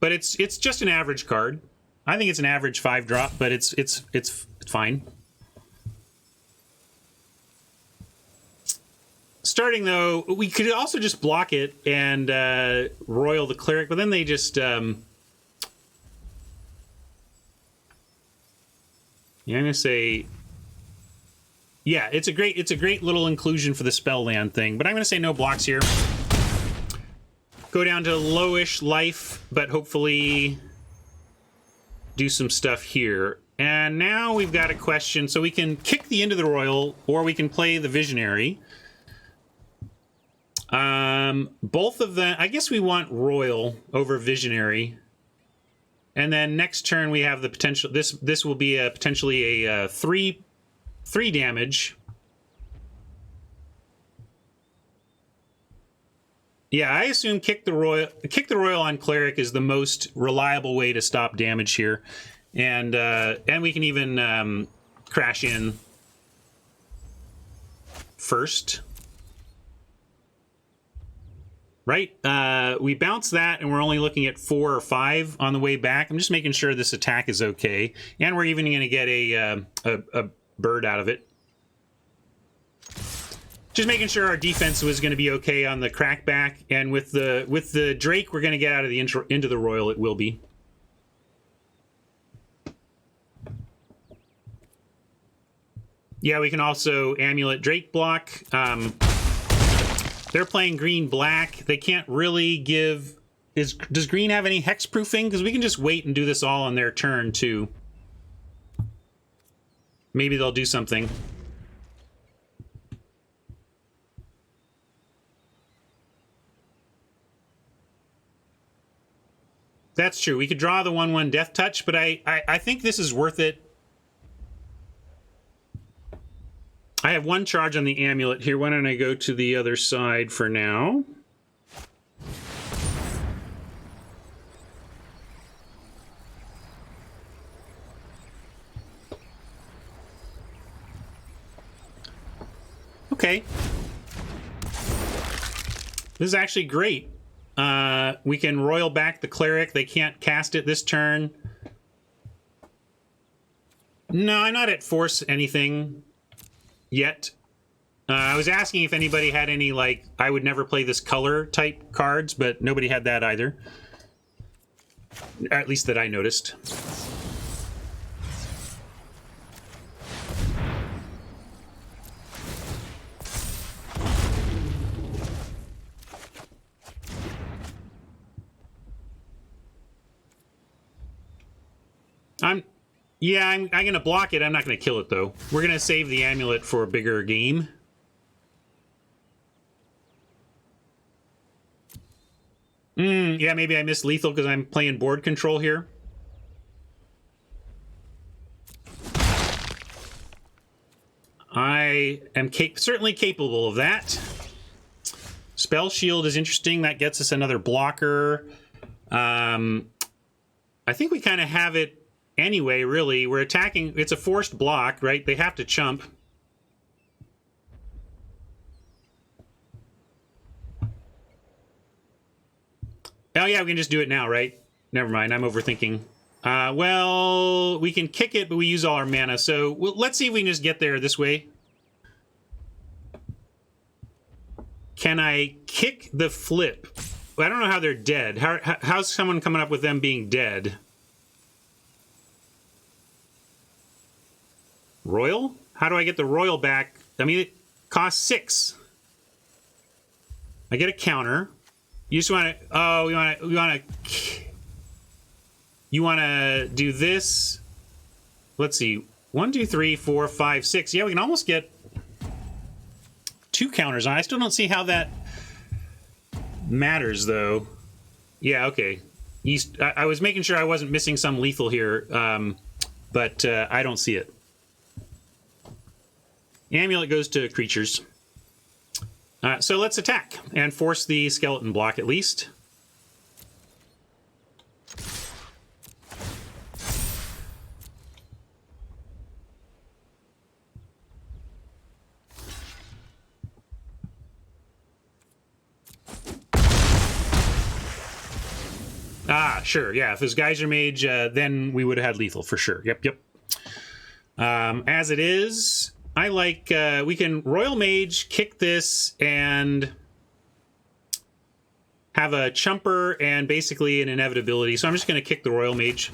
Speaker 1: but it's just an average card. I think it's an average 5-drop, but it's fine. Starting though, we could also just block it and Royal the Cleric, but then they just yeah, I'm gonna say, yeah, it's a great little inclusion for the spell land thing, but I'm gonna say no blocks here. Go down to lowish life, but hopefully do some stuff here. And now we've got a question. So we can kick the Into the Royal, or we can play the Visionary. Both of them, I guess we want Royal over Visionary. And then next turn we have the potential, this will be potentially a 3 damage. Yeah, I assume kick the royal on cleric is the most reliable way to stop damage here, and we can even crash in first. Right, we bounce that, and we're only looking at 4 or 5 on the way back. I'm just making sure this attack is okay, and we're even going to get a bird out of it. Just making sure our defense was going to be okay on the crackback, and with the Drake, we're going to get out of the into the royal. It will be. Yeah, we can also amulet Drake block. They're playing green-black. They can't really give... Does green have any hexproofing? Because we can just wait and do this all on their turn, too. Maybe they'll do something. That's true. We could draw the 1/1 Death Touch, but I think this is worth it. I have 1 charge on the amulet here. Why don't I go to the other side for now? Okay. This is actually great. We can royal back the cleric. They can't cast it this turn. No, I'm not at force anything yet. I was asking if anybody had any, like, I would never play this color type cards, but nobody had that either. At least that I noticed. I'm going to block it. I'm not going to kill it, though. We're going to save the amulet for a bigger game. Yeah, maybe I missed lethal because I'm playing board control here. I am certainly capable of that. Spell Shield is interesting. That gets us another blocker. I think we kind of have it anyway, really. We're attacking. It's a forced block, right? They have to chump. Oh, yeah, we can just do it now, right? Never mind, I'm overthinking. Well, we can kick it, but we use all our mana, so let's see if we can just get there this way. Can I kick the flip? Well, I don't know how they're dead. How's someone coming up with them being dead? Royal? How do I get the royal back? I mean, it costs 6. I get a counter. You just want to... Oh, you want to do this. Let's see. 1, 2, 3, 4, 5, 6. Yeah, we can almost get 2 counters on. I still don't see how that matters, though. Yeah, okay. I was making sure I wasn't missing some lethal here, but I don't see it. Amulet goes to creatures. So let's attack and force the skeleton block at least. Ah, sure. Yeah, if it was Geyser Mage, then we would have had lethal for sure. Yep. As it is... I like, we can Royal Mage, kick this, and have a chumper and basically an inevitability. So I'm just going to kick the Royal Mage.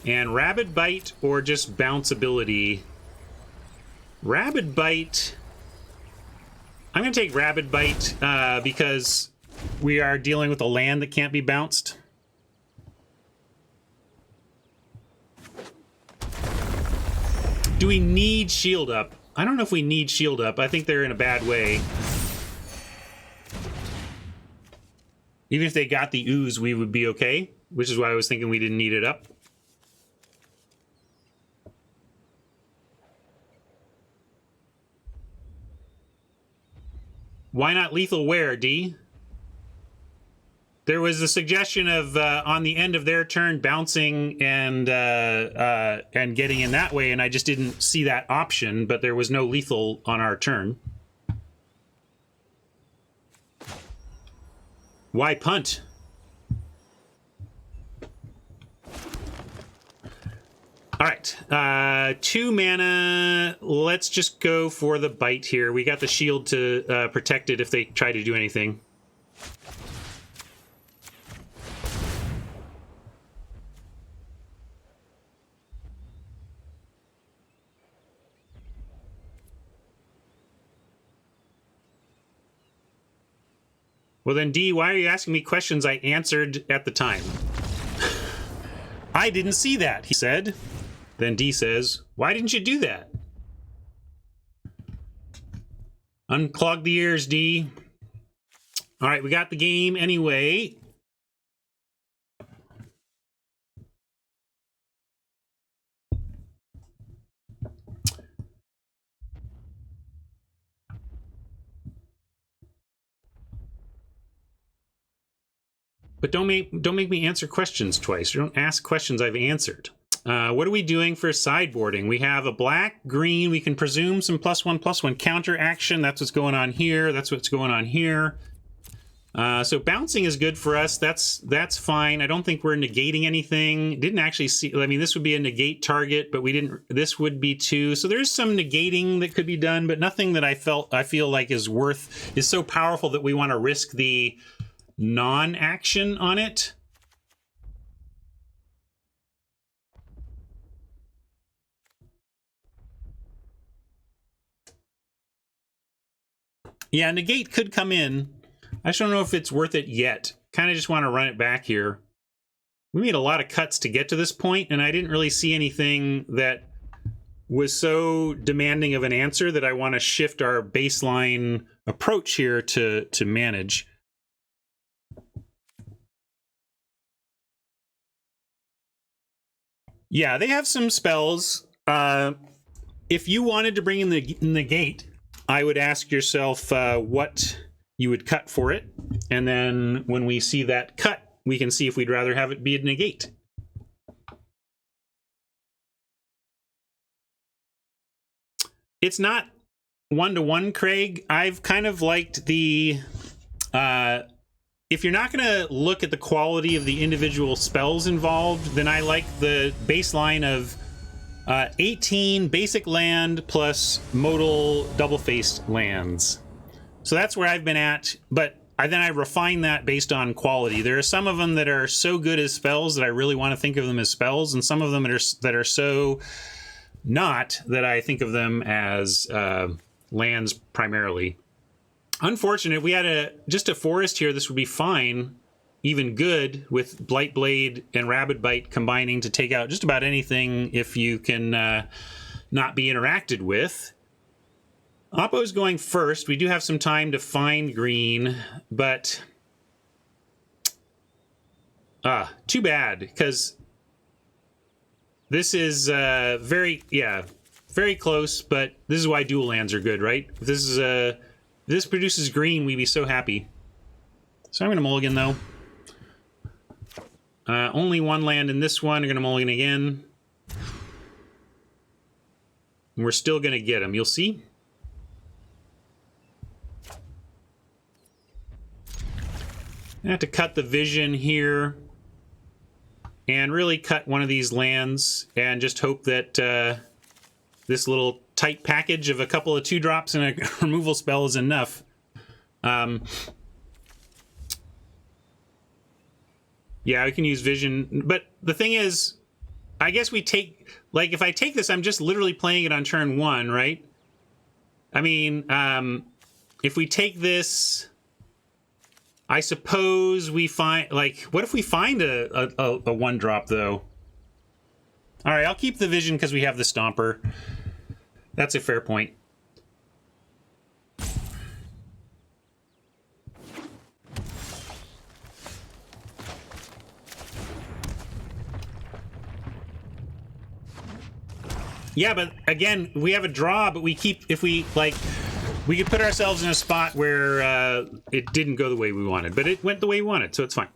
Speaker 1: And Rabid Bite or just bounce ability. Rabid Bite. I'm going to take Rabid Bite because... we are dealing with a land that can't be bounced. Do we need shield up? I don't know if we need shield up. I think they're in a bad way. Even if they got the ooze, we would be okay, which is why I was thinking we didn't need it up. Why not lethal where, D? There was a suggestion of on the end of their turn bouncing and getting in that way, and I just didn't see that option, but there was no lethal on our turn. Why punt? All right, 2 mana. Let's just go for the bite here. We got the shield to protect it if they try to do anything. Well then, D, why are you asking me questions I answered at the time? I didn't see that, he said. Then D says, why didn't you do that? Unclog the ears, D. All right, we got the game anyway. But don't make me answer questions twice. Don't ask questions I've answered. What are we doing for sideboarding? We have a black, green. We can presume some +1/+1 counter action. That's what's going on here. That's what's going on here. So bouncing is good for us. That's fine. I don't think we're negating anything. Didn't actually see. I mean, this would be a negate target, but we didn't. This would be too. So there's some negating that could be done, but nothing that I feel like is so powerful that we want to risk the non-action on it. Yeah, negate could come in. I just don't know if it's worth it yet. Kind of just want to run it back here. We made a lot of cuts to get to this point, and I didn't really see anything that was so demanding of an answer that I want to shift our baseline approach here to manage. Yeah, they have some spells. If you wanted to bring in the negate, I would ask yourself what you would cut for it. And then when we see that cut, we can see if we'd rather have it be a negate. It's not 1-to-1, Craig. I've kind of liked the... if you're not going to look at the quality of the individual spells involved, then I like the baseline of 18 basic land plus modal double-faced lands. So that's where I've been at, but then I refine that based on quality. There are some of them that are so good as spells that I really want to think of them as spells, and some of them that are so not that I think of them as lands primarily. Unfortunate, we had just a forest here. This would be fine, even good, with Blight Blade and Rabid Bite combining to take out just about anything if you can not be interacted with. Oppo's going first. We do have some time to find green, but too bad, because this is very close, but this is why dual lands are good, right? If this produces green, we'd be so happy. So I'm going to mulligan, though. Only one land in this one. I'm going to mulligan again. And we're still going to get them. You'll see. I have to cut the vision here and really cut one of these lands and just hope that this little tight package of a couple of 2-drops and a removal spell is enough. Yeah, we can use vision, but the thing is, I guess we take, like, if I take this, I'm just literally playing it on turn 1, right? I mean, if we take this, I suppose we find, like, what if we find a 1-drop, though? All right, I'll keep the vision because we have the Stomper. That's a fair point. Yeah, but again, we have a draw, but we keep, if we, like, we could put ourselves in a spot where it didn't go the way we wanted, but it went the way we wanted, so it's fine.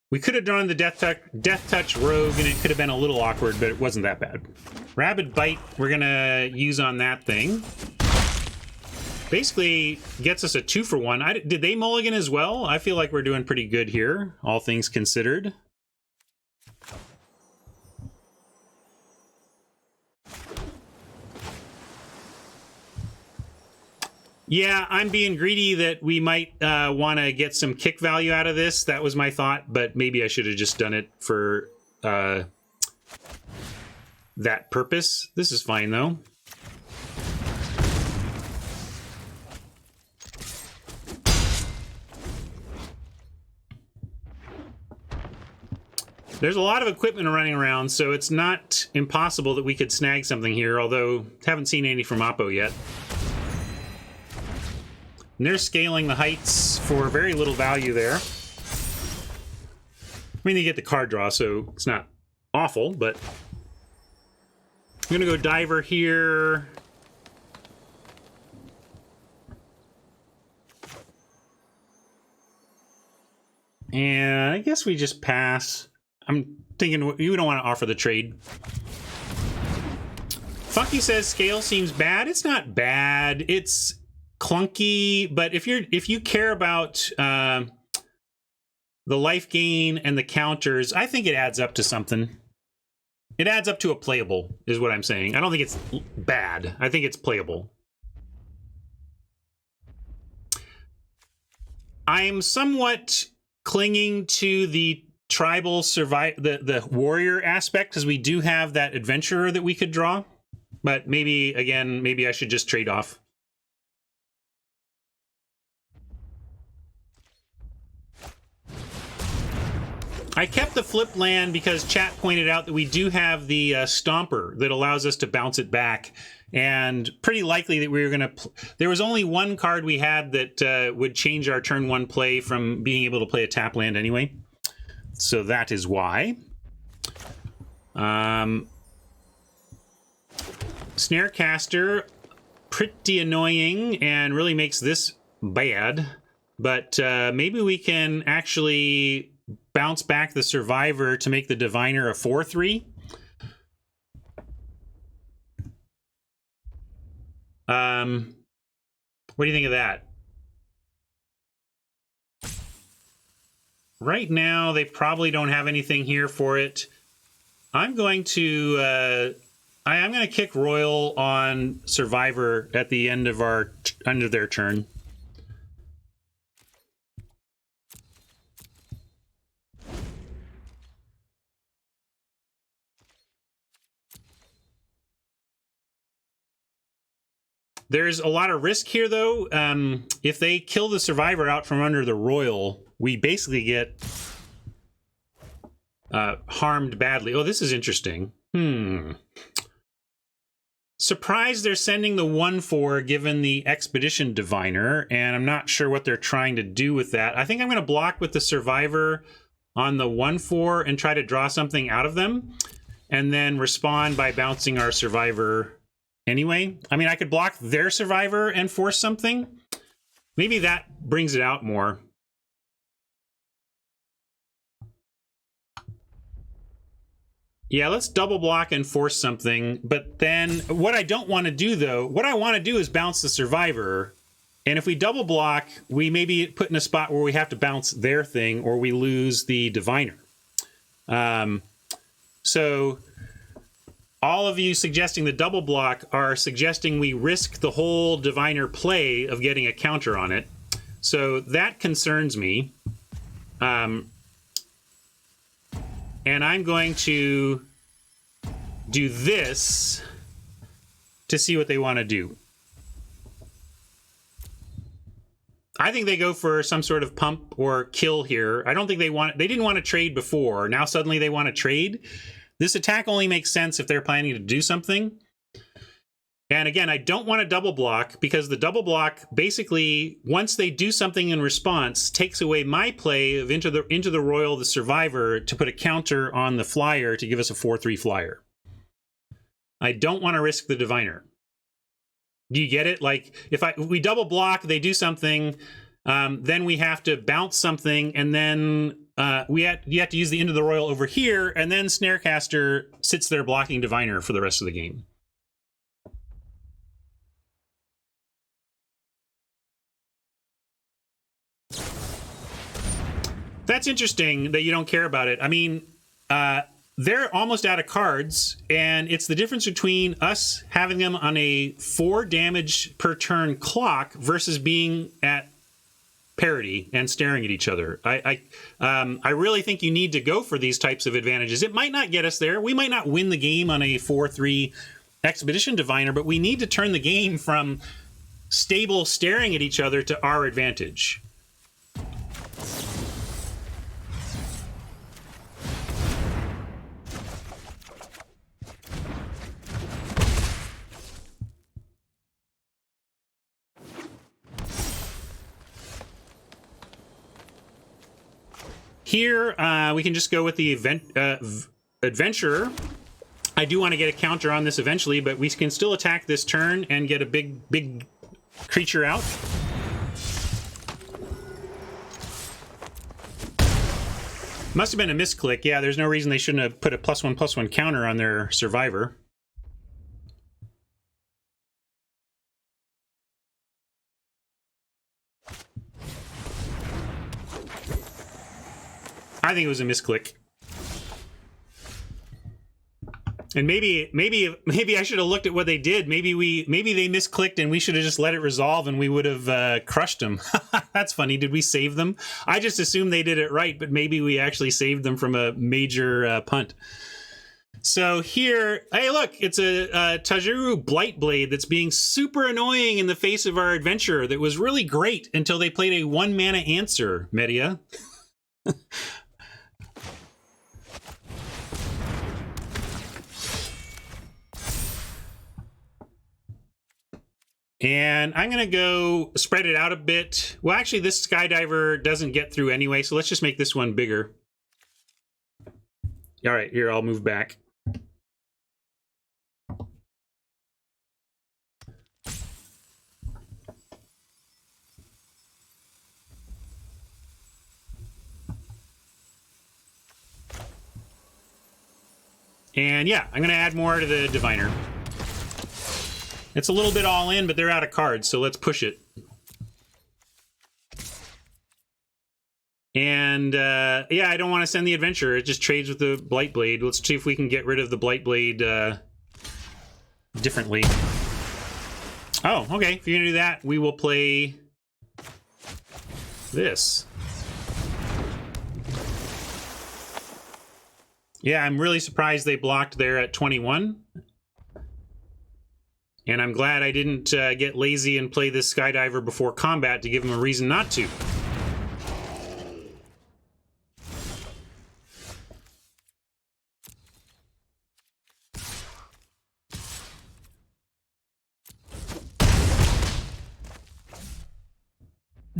Speaker 1: We could have drawn the Death Touch Rogue, and it could have been a little awkward, but it wasn't that bad. Rabid Bite, we're going to use on that thing. Basically gets us a 2-for-1. Did they mulligan as well? I feel like we're doing pretty good here, all things considered. Yeah, I'm being greedy that we might want to get some kick value out of this. That was my thought, but maybe I should have just done it for that purpose. This is fine, though. There's a lot of equipment running around, so it's not impossible that we could snag something here, although haven't seen any from Oppo yet. And they're scaling the heights for very little value there. I mean, they get the card draw, so it's not awful, but I'm going to go Diver here. And I guess we just pass. I'm thinking you don't want to offer the trade. Funky says scale seems bad. It's not bad. It's clunky, but if you care about the life gain and the counters, I think it adds up to something. It adds up to a playable, is what I'm saying. I don't think it's bad. I think it's playable. I'm somewhat clinging to the tribal the warrior aspect, because we do have that adventurer that we could draw. But maybe, again, maybe I should just trade off. I kept the flip land because chat pointed out that we do have the Stomper that allows us to bounce it back. And pretty likely that we were going to... There was only one card we had that would change our turn 1 play from being able to play a tap land anyway. So that is why. Snarecaster, pretty annoying and really makes this bad. But maybe we can actually bounce back the Survivor to make the Diviner a 4/3. What do you think of that? Right now, they probably don't have anything here for it. I'm going to I'm going to kick Royal on Survivor at the end of their turn. There's a lot of risk here, though. If they kill the Survivor out from under the Royal, we basically get harmed badly. Oh, this is interesting. Surprised they're sending the 1/4 given the Expedition Diviner, and I'm not sure what they're trying to do with that. I think I'm going to block with the Survivor on the 1/4 and try to draw something out of them, and then respond by bouncing our Survivor anyway. I mean, I could block their Survivor and force something. Maybe that brings it out more. Yeah, let's double block and force something. But then what I don't want to do, though, what I want to do is bounce the Survivor. And if we double block, we may be put in a spot where we have to bounce their thing or we lose the Diviner. So all of you suggesting the double block are suggesting we risk the whole Diviner play of getting a counter on it. So that concerns me. And I'm going to do this to see what they want to do. I think they go for some sort of pump or kill here. I don't think they didn't want to trade before. Now suddenly they want to trade. This attack only makes sense if they're planning to do something. And again, I don't want to double block because the double block basically, once they do something in response, takes away my play of into the Royal, the Survivor, to put a counter on the flyer to give us a 4/3 flyer. I don't want to risk the Diviner. Do you get it? Like if we double block, they do something, then we have to bounce something, and then you have to use the Into the Royal over here, and then Snarecaster sits there blocking Diviner for the rest of the game. That's interesting that you don't care about it. I mean, they're almost out of cards, and it's the difference between us having them on a 4 damage per turn clock versus being at parity and staring at each other. I really think you need to go for these types of advantages. It might not get us there. We might not win the game on a 4/3 Expedition Diviner, but we need to turn the game from stable staring at each other to our advantage. Here, we can just go with the Adventurer. I do want to get a counter on this eventually, but we can still attack this turn and get a big creature out. Must have been a misclick. Yeah, there's no reason they shouldn't have put a +1/+1 counter on their Survivor. I think it was a misclick. And maybe I should have looked at what they did. Maybe they misclicked and we should have just let it resolve and we would have crushed them. That's funny. Did we save them? I just assumed they did it right, but maybe we actually saved them from a major punt. So here, hey, look, it's a Tajuru Blightblade that's being super annoying in the face of our adventurer that was really great until they played a 1-mana answer, Media. And I'm going to go spread it out a bit. Well, actually, this Skydiver doesn't get through anyway, so let's just make this one bigger. All right, here, I'll move back. And yeah, I'm going to add more to the Diviner. It's a little bit all in, but they're out of cards, so let's push it. And yeah, I don't want to send the Adventurer. It just trades with the Blightblade. Let's see if we can get rid of the Blightblade differently. Oh, okay. If you're going to do that, we will play this. Yeah, I'm really surprised they blocked there at 21. And I'm glad I didn't get lazy and play this Skydiver before combat to give him a reason not to.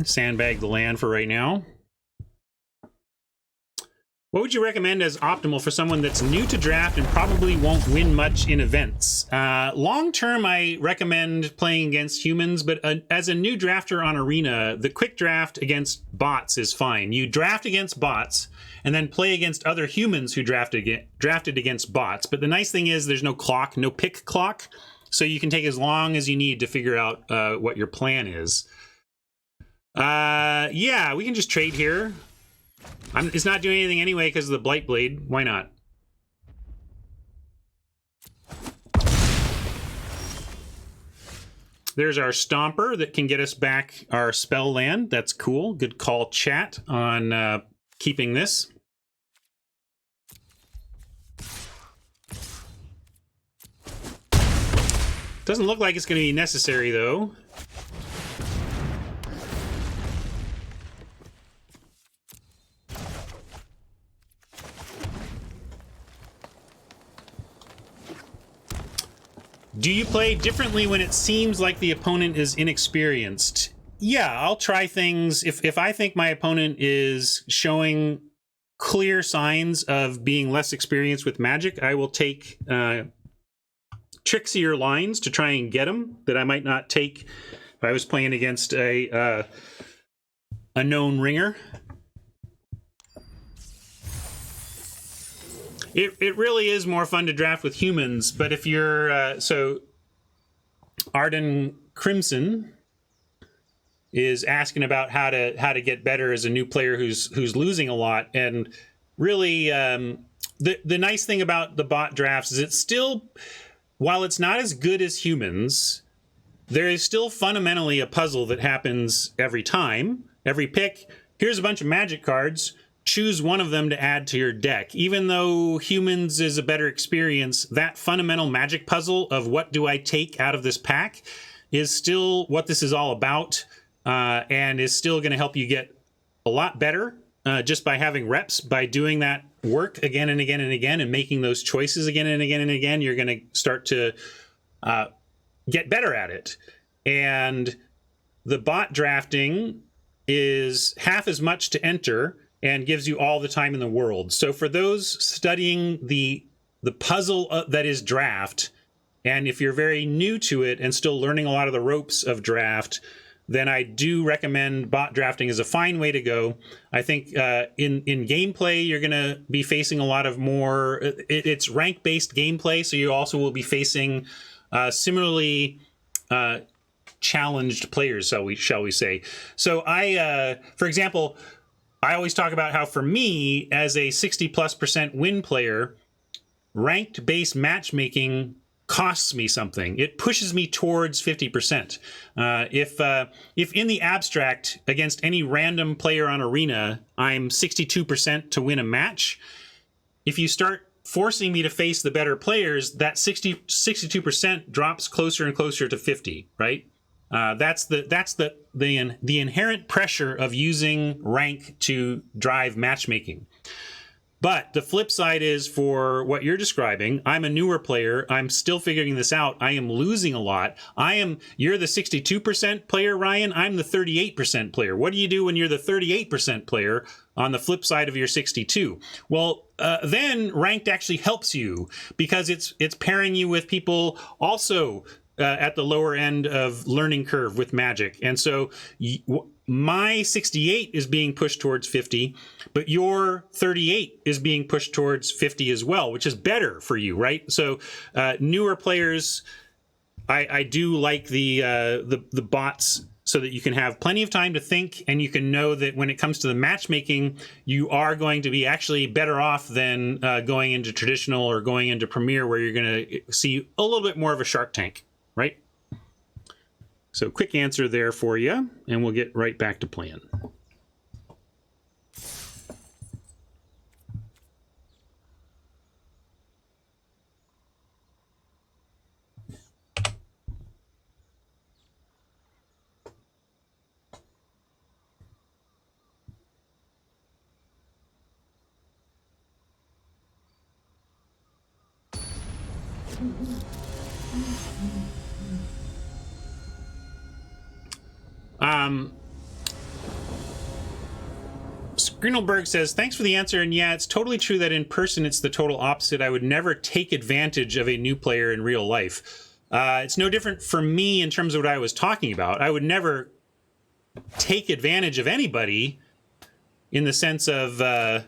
Speaker 1: Sandbag the land for right now. What would you recommend as optimal for someone that's new to draft and probably won't win much in events? Long term, I recommend playing against humans, but as a new drafter on Arena, the quick draft against bots is fine. You draft against bots and then play against other humans who drafted against bots. But the nice thing is there's no clock, no pick clock, so you can take as long as you need to figure out what your plan is. Yeah, we can just trade here. It's not doing anything anyway because of the Blightblade. Why not? There's our Stomper that can get us back our spell land. That's cool. Good call, chat, on keeping this. Doesn't look like it's going to be necessary, though. Do you play differently when it seems like the opponent is inexperienced? Yeah, I'll try things. If I think my opponent is showing clear signs of being less experienced with Magic, I will take trixier lines to try and get them that I might not take if I was playing against a known ringer. It really is more fun to draft with humans, but if you're so Arden Crimson is asking about how to get better as a new player who's losing a lot, and really the nice thing about the bot drafts is it's still, while it's not as good as humans, there is still fundamentally a puzzle that happens every time, every pick. Here's a bunch of Magic cards. Choose one of them to add to your deck. Even though humans is a better experience, that fundamental Magic puzzle of what do I take out of this pack is still what this is all about, and is still going to help you get a lot better just by having reps, by doing that work again and again and again and making those choices again and again and again. You're going to start to get better at it. And the bot drafting is half as much to enter and gives you all the time in the world. So for those studying the puzzle that is draft, and if you're very new to it and still learning a lot of the ropes of draft, then I do recommend bot drafting as a fine way to go. I think in gameplay, you're going to be facing a lot of more, it's rank-based gameplay, so you also will be facing similarly challenged players, shall we say. So for example, I always talk about how for me, as a 60+% win player, ranked-based matchmaking costs me something. It pushes me towards 50%. If in the abstract, against any random player on Arena, I'm 62% to win a match, if you start forcing me to face the better players, that 62% drops closer and closer to 50, right? That's the inherent pressure of using rank to drive matchmaking. But the flip side is, for what you're describing, I'm a newer player. I'm still figuring this out. I am losing a lot. You're the 62% player, Ryan. I'm the 38% player. What do you do when you're the 38% player on the flip side of your 62? Well, then ranked actually helps you, because it's pairing you with people also at the lower end of learning curve with Magic. And so my 68 is being pushed towards 50, but your 38 is being pushed towards 50 as well, which is better for you, right? So newer players, I do like the bots, so that you can have plenty of time to think, and you can know that when it comes to the matchmaking, you are going to be actually better off than going into traditional or going into Premier, where you're going to see a little bit more of a Shark Tank, right? So quick answer there for you, and we'll get right back to playing. Greenelberg says, thanks for the answer, and yeah, it's totally true that in person it's the total opposite. I would never take advantage of a new player in real life. It's no different for me in terms of what I was talking about. I would never take advantage of anybody in the sense of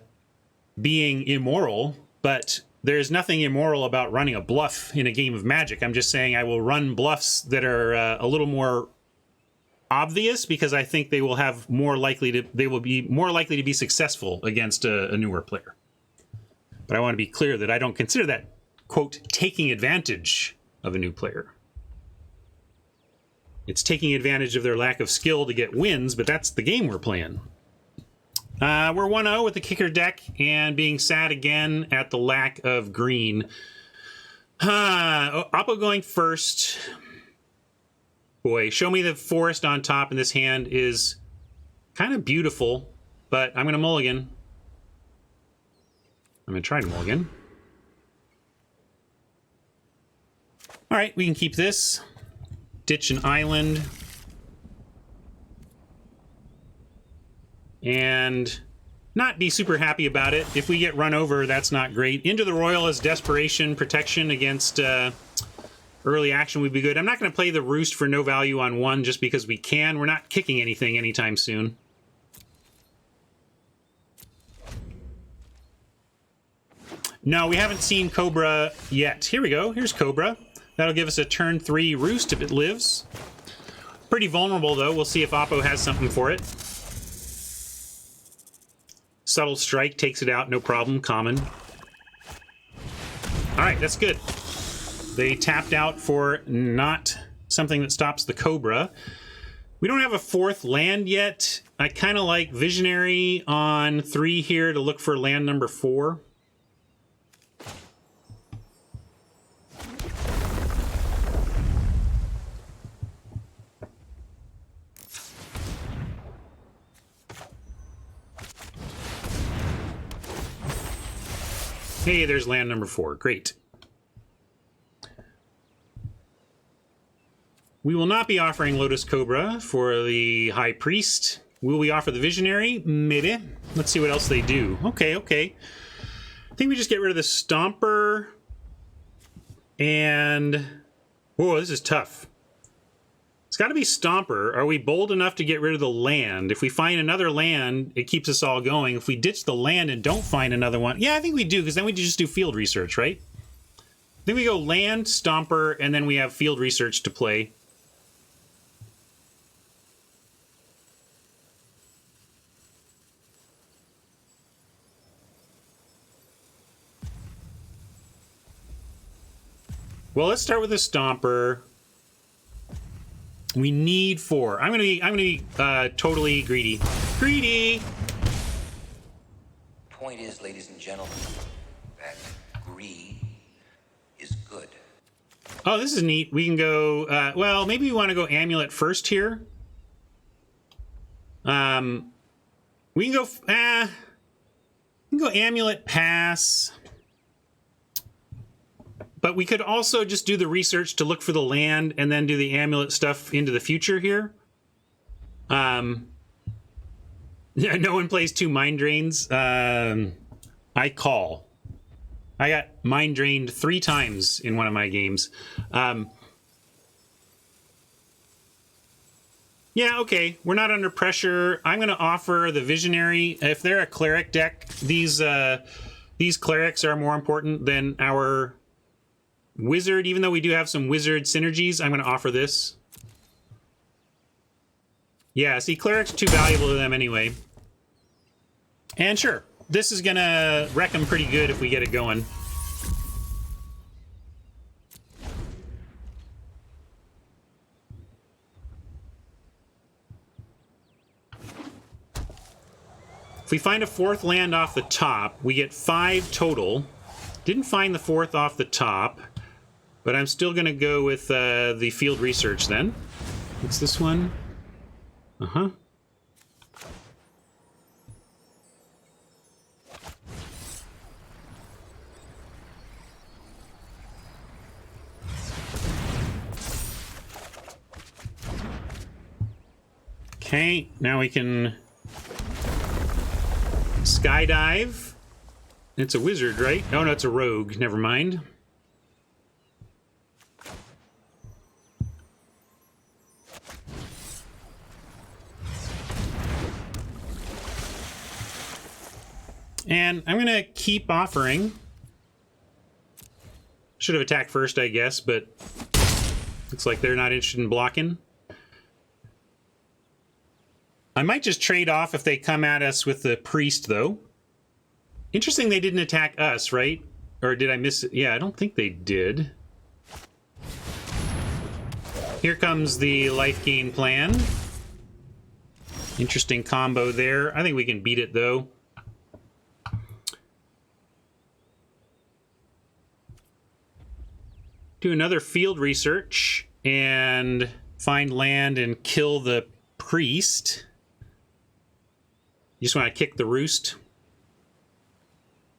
Speaker 1: being immoral, but there's nothing immoral about running a bluff in a game of Magic. I'm just saying I will run bluffs that are a little more obvious, because I think they will be more likely to be successful against a newer player. But I want to be clear that I don't consider that, quote, taking advantage of a new player. It's taking advantage of their lack of skill to get wins, but that's the game we're playing. We're 1-0 with the kicker deck, and being sad again at the lack of green. Oppo going first. Boy, show me the forest on top, and this hand is kind of beautiful, but I'm going to mulligan. I'm going to try to mulligan. All right, we can keep this. Ditch an island. And not be super happy about it. If we get run over, that's not great. Into the Royal as desperation protection against early action would be good. I'm not going to play the Roost for no value on 1 just because we can. We're not kicking anything anytime soon. No, we haven't seen Cobra yet. Here we go. Here's Cobra. That'll give us a turn 3 Roost if it lives. Pretty vulnerable, though. We'll see if Oppo has something for it. Subtle Strike takes it out, no problem. Common. All right, that's good. They tapped out for not something that stops the Cobra. We don't have a 4th land yet. I kind of like Visionary on 3 here to look for land number 4. Hey, there's land number 4. Great. We will not be offering Lotus Cobra for the High Priest. Will we offer the Visionary? Maybe. Let's see what else they do. Okay, okay. I think we just get rid of the Stomper. And... whoa, this is tough. It's got to be Stomper. Are we bold enough to get rid of the land? If we find another land, it keeps us all going. If we ditch the land and don't find another one... yeah, I think we do, because then we just do field research, right? Then we go land, Stomper, and then we have field research to play. Well, let's start with a Stomper. We need 4. I'm gonna be totally greedy. Greedy.
Speaker 3: Point is, ladies and gentlemen, that greed is good.
Speaker 1: Oh, this is neat. We can go. Well, maybe we want to go Amulet first here. We can go. We can go Amulet pass. But we could also just do the research to look for the land and then do the amulet stuff into the future here. No one plays 2 Mind Drains. I call. I got Mind Drained 3 times in one of my games. Yeah, okay. We're not under pressure. I'm going to offer the Visionary. If they're a Cleric deck, these Clerics are more important than our... Wizard, even though we do have some Wizard synergies, I'm going to offer this. Yeah, see, Cleric's too valuable to them anyway. And sure, this is going to wreck them pretty good if we get it going. If we find a 4th land off the top, we get 5 total. Didn't find the 4th off the top. But I'm still going to go with the field research then. What's this one? Uh-huh. Okay, now we can skydive. It's a wizard, right? Oh, no, it's a rogue. Never mind. And I'm going to keep offering. Should have attacked first, I guess, but looks like they're not interested in blocking. I might just trade off if they come at us with the priest, though. Interesting they didn't attack us, right? Or did I miss it? Yeah, I don't think they did. Here comes the life gain plan. Interesting combo there. I think we can beat it, though. Do another field research and find land and kill the priest. You just want to kick the roost.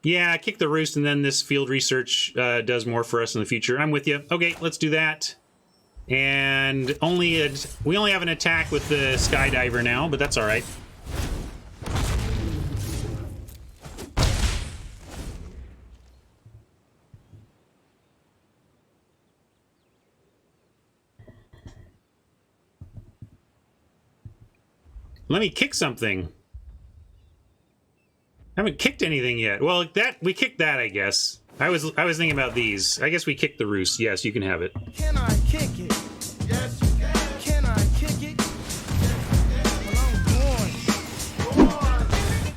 Speaker 1: Yeah, kick the roost, and then this field research does more for us in the future. I'm with you. Okay, let's do that. And we only have an attack with the skydiver now, but that's all right. Let me kick something. I haven't kicked anything yet. Well, we kicked that, I guess. I was thinking about these. I guess we kicked the roost. Yes, you can have it.
Speaker 2: Can I kick it? Yes, you can. Can I kick it? Well, I'm going.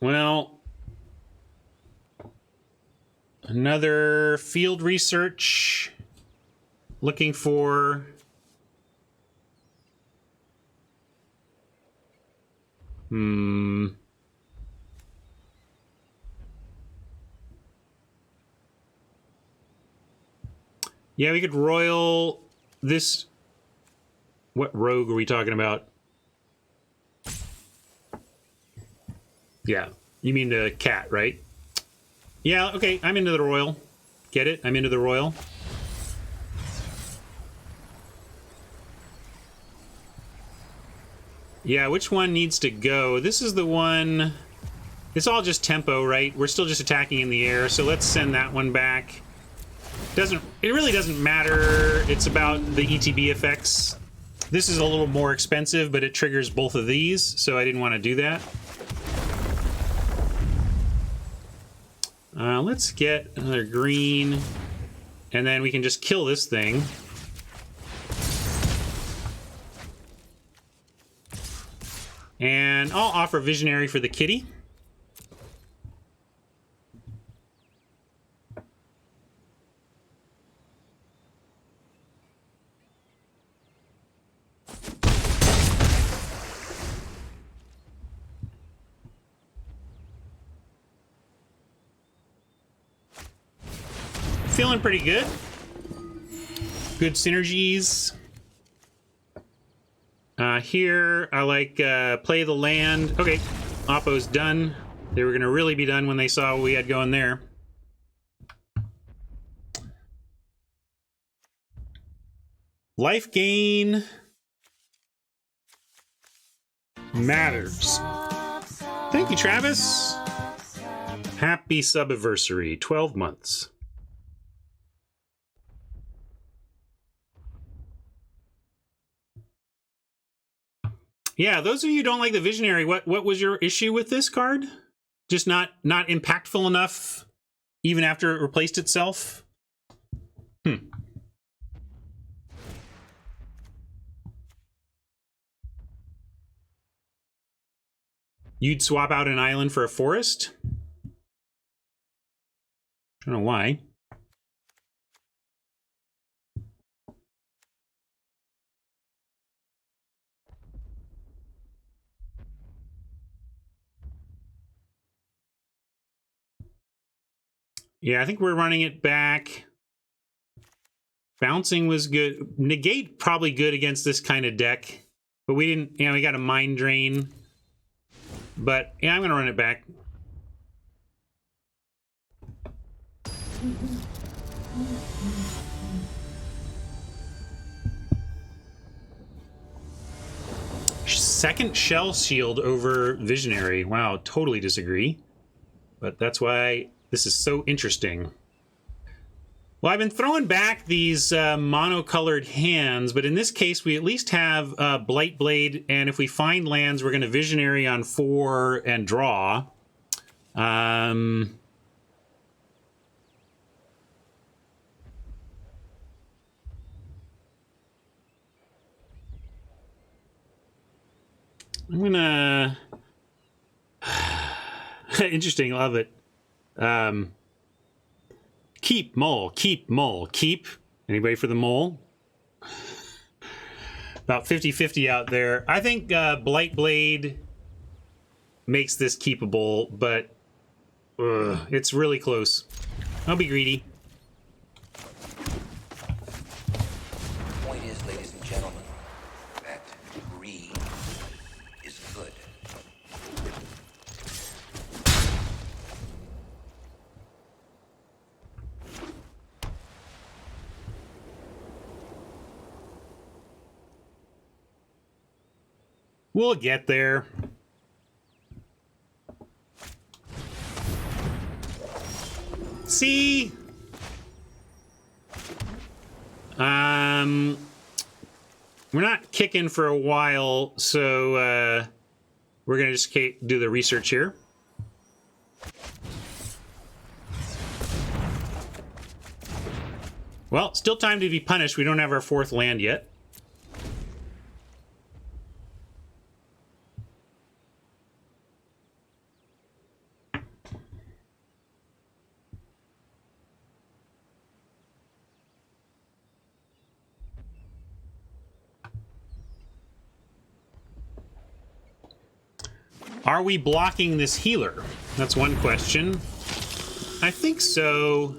Speaker 1: Well, another field research. Looking for... Yeah, we could royal this... What rogue are we talking about? Yeah, you mean the cat, right? Yeah, okay, I'm into the royal. Get it? I'm into the royal. Yeah, which one needs to go? This is the one... It's all just tempo, right? We're still just attacking in the air, so let's send that one back. It really doesn't matter. It's about the ETB effects. This is a little more expensive, but it triggers both of these, so I didn't want to do that. Let's get another green, and then we can just kill this thing. And I'll offer Visionary for the kitty. Feeling pretty good. Good synergies. Here, I like play the land. Okay, Oppo's done. They were going to really be done when they saw what we had going there. Life gain matters. Thank you, Travis. Happy subiversary, 12 months. Yeah, those of you who don't like the Visionary, what was your issue with this card? Just not impactful enough, even after it replaced itself? You'd swap out an island for a forest? I don't know why. Yeah, I think we're running it back. Bouncing was good. Negate probably good against this kind of deck. But we didn't, we got a Mind Drain. But, yeah, I'm going to run it back. Second Shell Shield over Visionary. Wow, totally disagree. But that's why this is so interesting. Well, I've been throwing back these monocolored hands, but in this case, we at least have Blightblade, and if we find lands, we're going to Visionary on 4 and draw. I'm gonna... Interesting, love it. Keep, mole, keep, mole, keep. Anybody for the mole? About 50-50 out there. I think Blightblade makes this keepable, but it's really close. I'll be greedy.
Speaker 3: Point is, ladies and gentlemen, that greed
Speaker 1: We'll get there. See? We're not kicking for a while, so we're going to just do the research here. Well, still time to be punished. We don't have our 4th land yet. Are we blocking this healer? That's one question. I think so.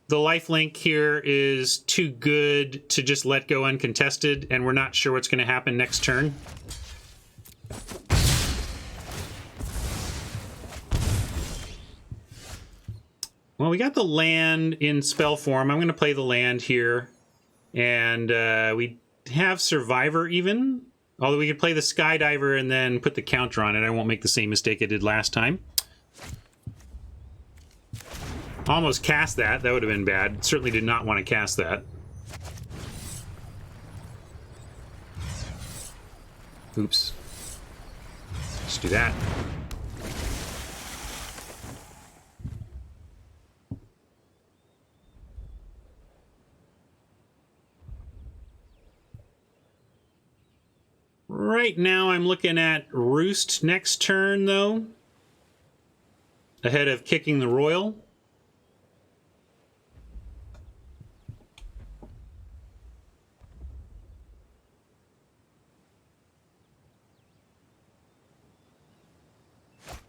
Speaker 1: The lifelink here is too good to just let go uncontested, and we're not sure what's going to happen next turn. Well, we got the land in spell form. I'm going to play the land here. And we have Survivor even. Although we could play the Skydiver and then put the counter on it. I won't make the same mistake I did last time. Almost cast that. That would have been bad. Certainly did not want to cast that. Oops. Let's do that. Right now I'm looking at Roost next turn, though. Ahead of kicking the Royal.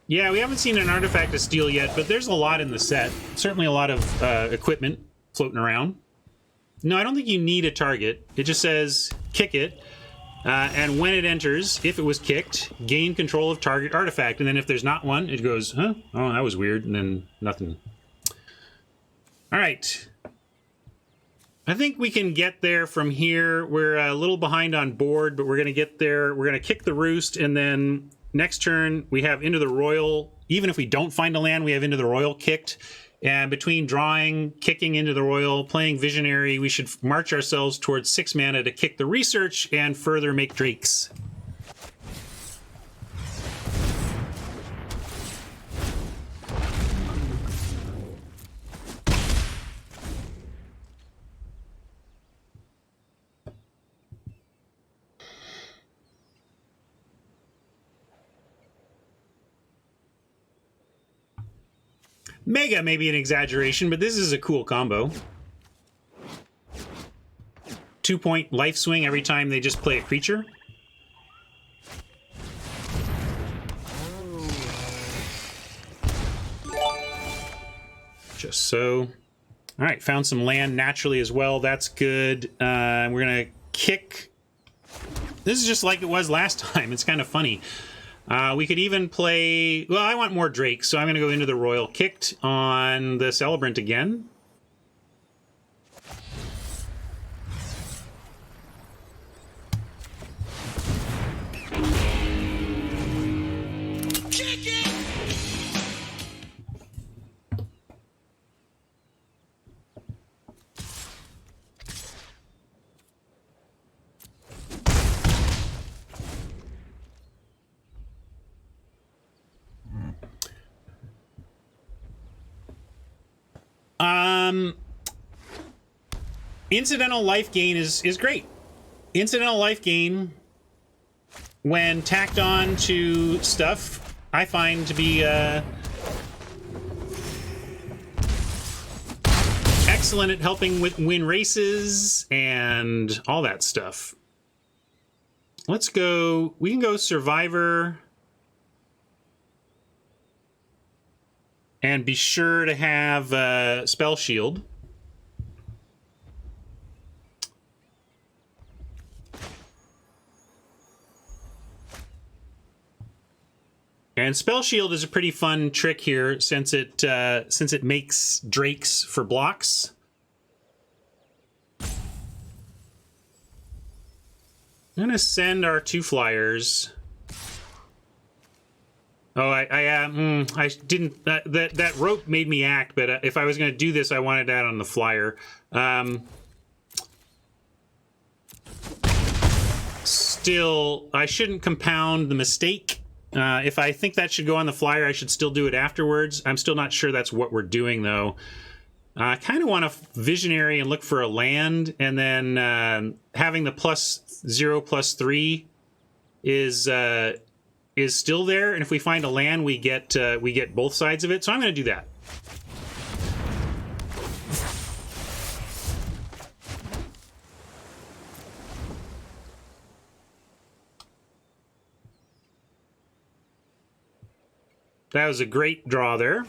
Speaker 1: Yeah, we haven't seen an artifact to steal yet, but there's a lot in the set. Certainly a lot of equipment floating around. No, I don't think you need a target. It just says kick it. And when it enters, if it was kicked, gain control of target artifact. And then if there's not one, it goes, huh? Oh, that was weird. And then nothing. All right. I think we can get there from here. We're a little behind on board, but we're going to get there. We're going to kick the Roost, and then next turn, we have Into the Royal. Even if we don't find a land, we have Into the Royal kicked. And between drawing, kicking Into the Royal, playing Visionary, we should march ourselves towards 6 mana to kick the Research and further make Drakes. Mega may be an exaggeration, but this is a cool combo. 2-point life swing every time they just play a creature. Just so. All right, found some land naturally as well. That's good. We're going to kick. This is just like it was last time. It's kind of funny. We could even play... Well, I want more Drakes, so I'm going to go Into the Royal. Kicked on the Celebrant again.
Speaker 2: Kick it!
Speaker 1: Incidental life gain is great. Incidental life gain, when tacked on to stuff, I find to be excellent at helping win races and all that stuff. Let's go. We can go Survivor. And be sure to have Spell Shield. And Spell Shield is a pretty fun trick here since it makes Drakes for blocks. I'm gonna send our 2 flyers. Oh, I didn't. That rope made me act, but if I was gonna do this, I wanted that on the flyer. Still, I shouldn't compound the mistake. If I think that should go on the flyer, I should still do it afterwards. I'm still not sure that's what we're doing, though. I kind of want to visionary and look for a land, and then having the +0 +3 is still there. And if we find a land, we get both sides of it. So I'm going to do that. That was a great draw there.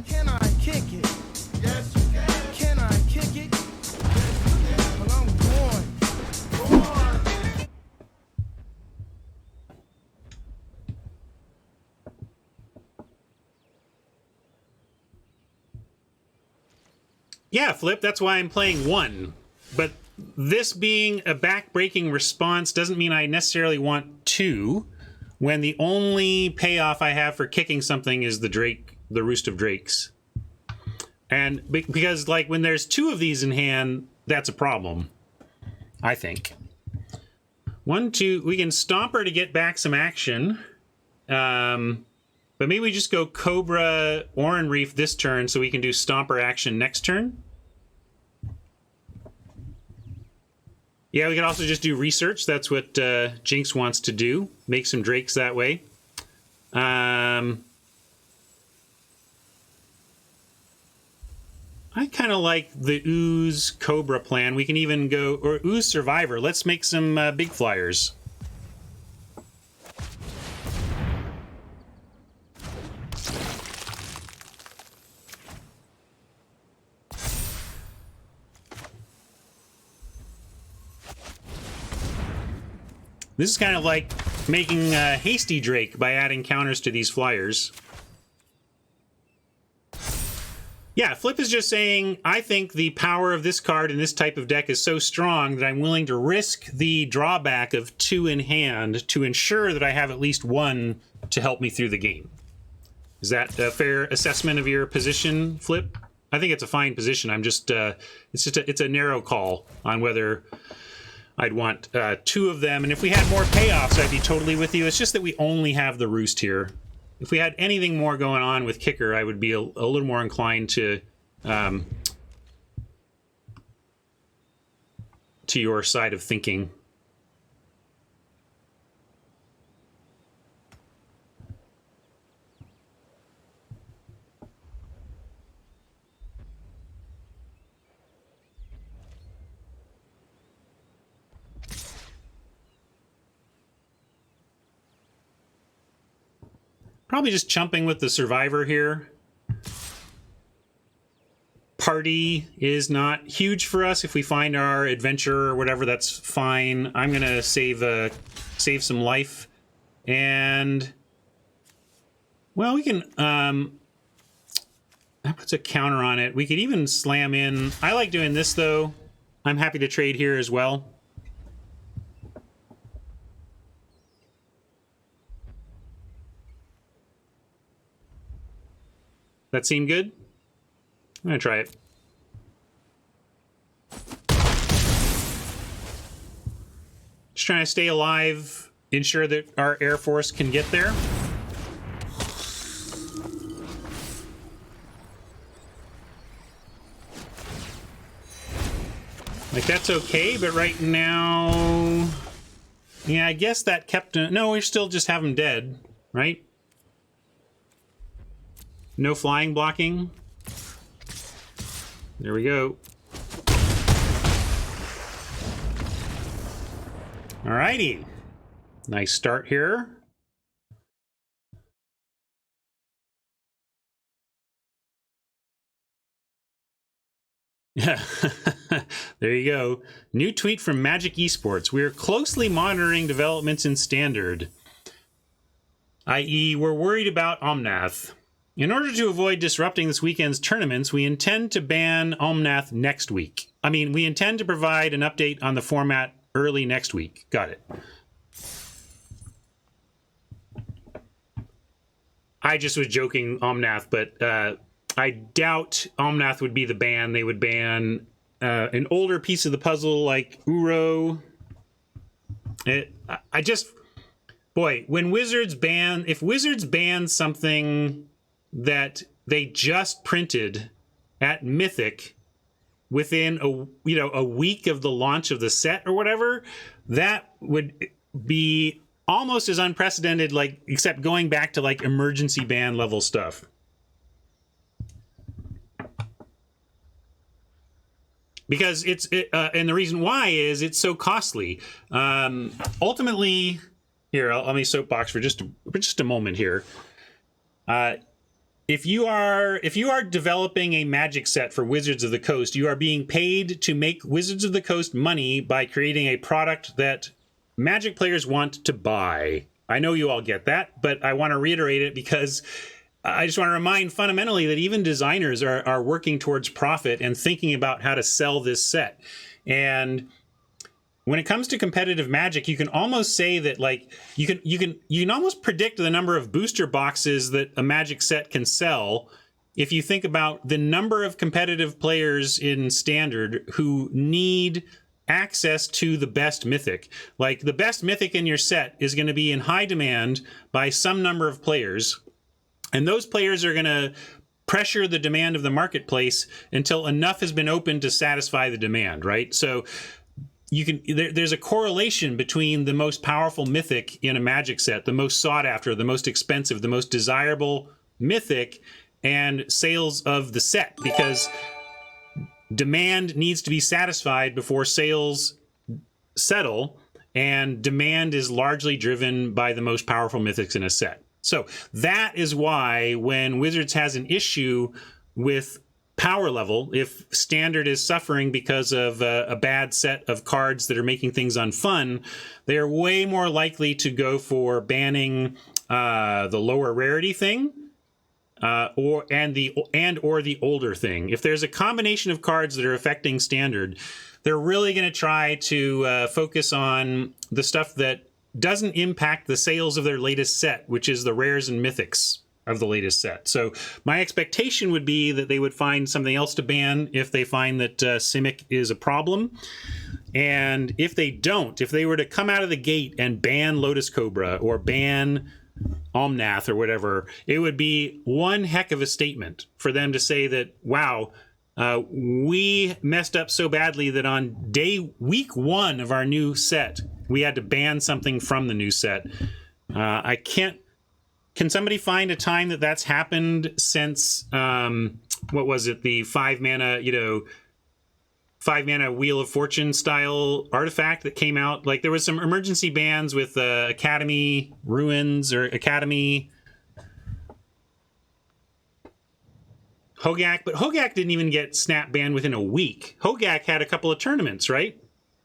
Speaker 2: Can I kick it? Yes, you can. Can I kick it? Yes, you can. Well, I'm going. Go on.
Speaker 1: Yeah, Flip, that's why I'm playing 1. But this being a back-breaking response doesn't mean I necessarily want 2, when the only payoff I have for kicking something is the Roost of Drakes. And because, like, when there's 2 of these in hand, that's a problem, I think. 1, 2, we can stomp her to get back some action. But maybe we just go Cobra Oran Reef this turn so we can do Stomper action next turn. Yeah, we could also just do research. That's what Jinx wants to do. Make some drakes that way. I kind of like the Ooze Cobra plan. We can even go, or Ooze Survivor. Let's make some big flyers. This is kind of like making Hasty Drake by adding counters to these flyers. Yeah, Flip is just saying, I think the power of this card in this type of deck is so strong that I'm willing to risk the drawback of 2 in hand to ensure that I have at least 1 to help me through the game. Is that a fair assessment of your position, Flip? I think it's a fine position. I'm just, it's a narrow call on whether I'd want 2 of them, and if we had more payoffs, I'd be totally with you. It's just that we only have the Roost here. If we had anything more going on with Kicker, I would be a little more inclined to your side of thinking. Probably just chumping with the Survivor here. Party is not huge for us. If we find our adventure or whatever, that's fine. I'm gonna save some life, and well, we can that puts a counter on it. We could even slam in. I like doing this though. I'm happy to trade here as well. That seem good? I'm gonna try it. Just trying to stay alive, ensure that our Air Force can get there. Like, that's okay, but right now... Yeah, I guess that kept... No, we still just have them dead, right? No flying blocking. There we go. Alrighty. Nice start here. Yeah. There you go. New tweet from Magic Esports. We are closely monitoring developments in Standard. i.e. we're worried about Omnath. In order to avoid disrupting this weekend's tournaments, we intend to ban Omnath next week. I mean, we intend to provide an update on the format early next week. Got it. I just was joking, Omnath, but I doubt Omnath would be the ban. They would ban an older piece of the puzzle like Uro. When Wizards ban, if Wizards ban something that they just printed at Mythic within a week of the launch of the set or whatever, that would be almost as unprecedented, like, except going back to like emergency ban level stuff. Because and the reason why is it's so costly. Ultimately, here, let me soapbox for just a moment here. If you are developing a Magic set for Wizards of the Coast, you are being paid to make Wizards of the Coast money by creating a product that Magic players want to buy. I know you all get that, but I want to reiterate it because I just want to remind fundamentally that even designers are working towards profit and thinking about how to sell this set. And when it comes to competitive Magic, you can almost say that, like, you can almost predict the number of booster boxes that a Magic set can sell if you think about the number of competitive players in Standard who need access to the best Mythic. Like, the best Mythic in your set is going to be in high demand by some number of players, and those players are going to pressure the demand of the marketplace until enough has been opened to satisfy the demand, right? So there's a correlation between the most powerful Mythic in a Magic set, the most sought after, the most expensive, the most desirable Mythic, and sales of the set, because demand needs to be satisfied before sales settle, and demand is largely driven by the most powerful Mythics in a set. So that is why when Wizards has an issue with power level, if Standard is suffering because of a bad set of cards that are making things unfun, they are way more likely to go for banning the lower rarity thing, or the older thing. If there's a combination of cards that are affecting Standard, they're really going to try to focus on the stuff that doesn't impact the sales of their latest set, which is the rares and mythics of the latest set. So my expectation would be that they would find something else to ban if they find that Simic is a problem. And if they don't, if they were to come out of the gate and ban Lotus Cobra or ban Omnath or whatever, it would be one heck of a statement for them to say that, wow, we messed up so badly that on week 1 of our new set, we had to ban something from the new set. Can somebody find a time that that's happened since, what was it, the 5-mana, 5-mana Wheel of Fortune style artifact that came out? Like, there was some emergency bans with Academy Ruins or Academy Hogak, but Hogak didn't even get snap banned within a week. Hogak had a couple of tournaments, right?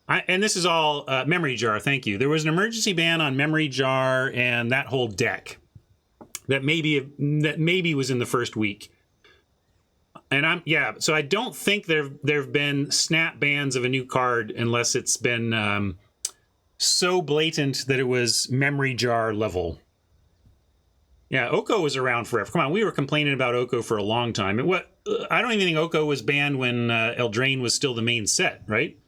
Speaker 1: And this is all Memory Jar, thank you. There was an emergency ban on Memory Jar and that whole deck that maybe was in the first week. And so I don't think there've been snap bans of a new card unless it's been so blatant that it was Memory Jar level. Yeah, Oko was around forever. Come on, we were complaining about Oko for a long time. I don't even think Oko was banned when Eldraine was still the main set, right?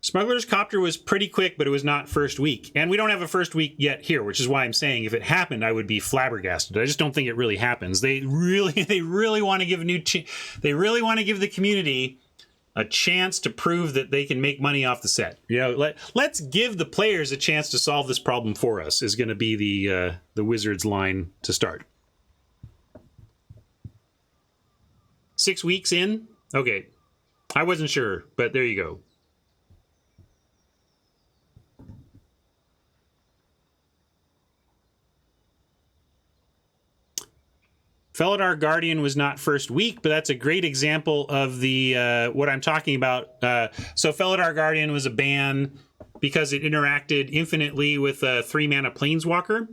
Speaker 1: Smuggler's Copter was pretty quick, but it was not first week. And we don't have a first week yet here, which is why I'm saying if it happened, I would be flabbergasted. I just don't think it really happens. They really want to give the community a chance to prove that they can make money off the set. Let's give the players a chance to solve this problem for us is going to be the Wizards line to start. 6 weeks in? Okay. I wasn't sure, but there you go. Felidar Guardian was not first week, but that's a great example of the what I'm talking about. So Felidar Guardian was a ban because it interacted infinitely with a 3-mana Planeswalker.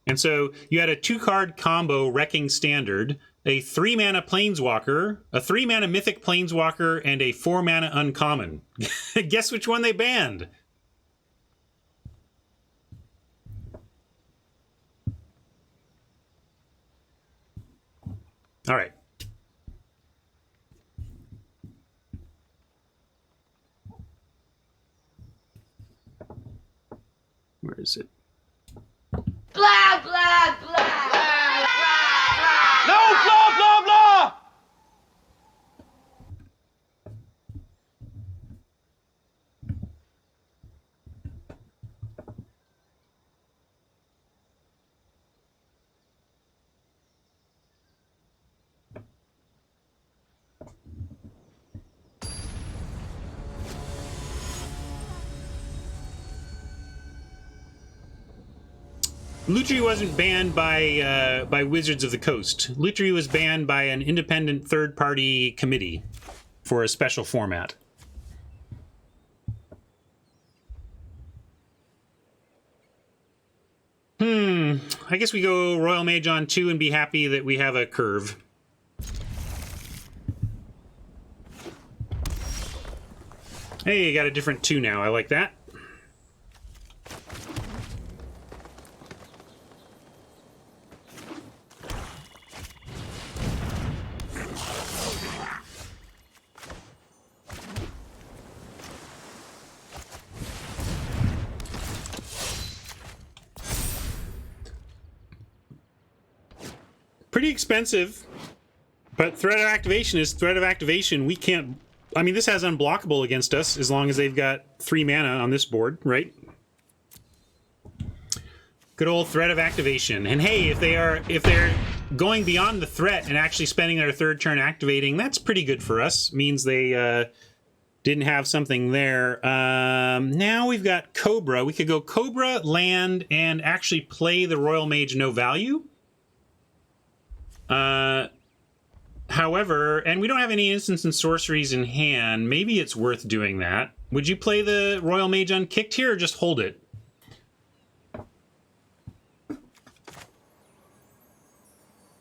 Speaker 1: And so you had a 2-card combo Wrecking Standard, a 3-mana Planeswalker, a 3-mana Mythic Planeswalker, and a 4-mana Uncommon. Guess which one they banned? All right. Where is it?
Speaker 4: Blah, blah, blah, blah, blah, blah.
Speaker 2: No, blah, blah, blah!
Speaker 1: Lutri wasn't banned by Wizards of the Coast. Lutri was banned by an independent third-party committee for a special format. I guess we go Royal Mage on 2 and be happy that we have a curve. Hey, you got a different 2 now. I like that. Pretty expensive, but threat of activation is threat of activation. We can't... I mean, this has unblockable against us as long as they've got 3 mana on this board, right? Good old threat of activation. And hey, if they're going beyond the threat and actually spending their 3rd turn activating, that's pretty good for us. Means they didn't have something there. Now we've got Cobra. We could go Cobra, land, and actually play the Royal Mage no value. However, and we don't have any instants and sorceries in hand. Maybe it's worth doing that. Would you play the Royal Mage unkicked here or just hold it?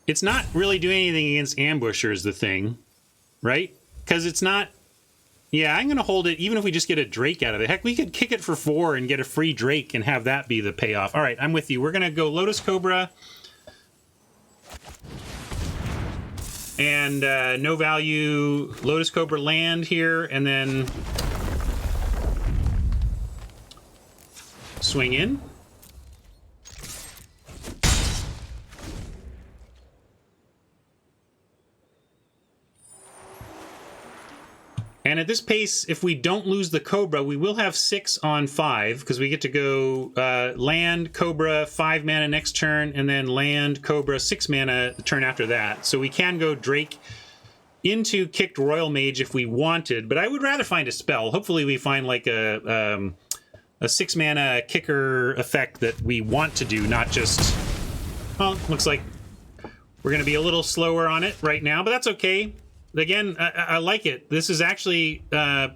Speaker 1: It's not really doing anything against Ambusher is the thing, right? Because it's not... Yeah, I'm going to hold it even if we just get a Drake out of it. Heck, we could kick it for 4 and get a free Drake and have that be the payoff. All right, I'm with you. We're going to go Lotus Cobra... And no value Lotus Cobra land here, and then swing in. And at this pace, if we don't lose the Cobra, we will have 6 on 5, because we get to go land, Cobra, 5 mana next turn, and then land, Cobra, 6 mana the turn after that. So we can go Drake into kicked Royal Mage if we wanted, but I would rather find a spell. Hopefully we find like a 6 mana kicker effect that we want to do, not just... Well, looks like we're going to be a little slower on it right now, but that's okay. Again, I like it. This is actually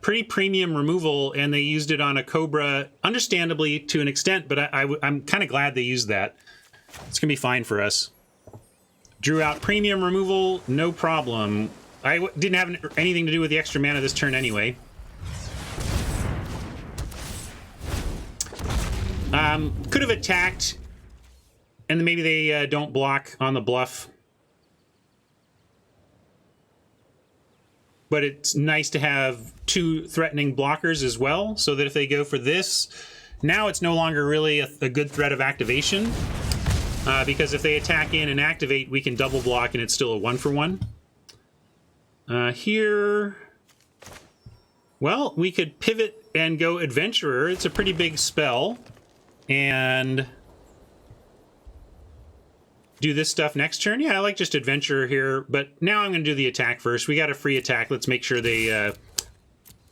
Speaker 1: pretty premium removal, and they used it on a Cobra, understandably to an extent, but I'm kind of glad they used that. It's going to be fine for us. Drew out premium removal, no problem. I didn't have anything to do with the extra mana this turn anyway. Could have attacked, and then maybe they don't block on the bluff. But it's nice to have 2 threatening blockers as well, so that if they go for this, now it's no longer really a good threat of activation, because if they attack in and activate, we can double block and it's still a 1-for-1. Here, well, we could pivot and go Adventurer. It's a pretty big spell, and do this stuff next turn. Yeah, I like just Adventurer here, but now I'm going to do the attack first. We got a free attack. Let's make sure they...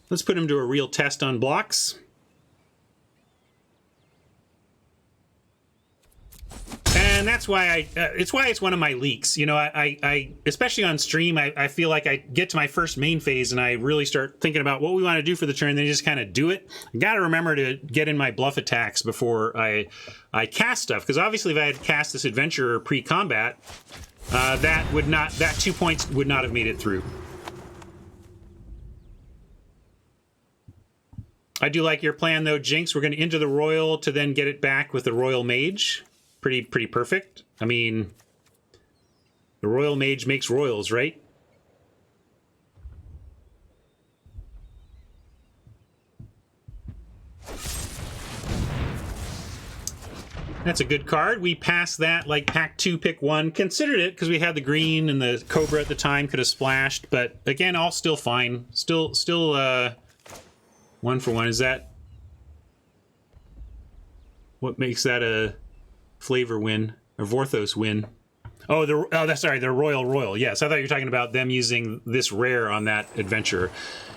Speaker 1: let's put them to a real test on blocks. And and that's why it's one of my leaks. You know, I especially on stream, I feel like I get to my first main phase and I really start thinking about what we want to do for the turn, then just kind of do it. I got to remember to get in my bluff attacks before I cast stuff, because obviously if I had cast this adventure pre-combat, that 2 points would not have made it through. I do like your plan though, Jinx. We're going to enter the Royal to then get it back with the Royal Mage. Pretty perfect. I mean, the Royal Mage makes royals, right? That's a good card. We passed that like pack 2, pick 1. Considered it because we had the green and the Cobra at the time, could have splashed, but again, all still fine. Still 1 for 1. Is that what makes that a flavor win? A Vorthos win? Oh, that's sorry, the Royal. Yes, I thought you were talking about them using this rare on that adventure.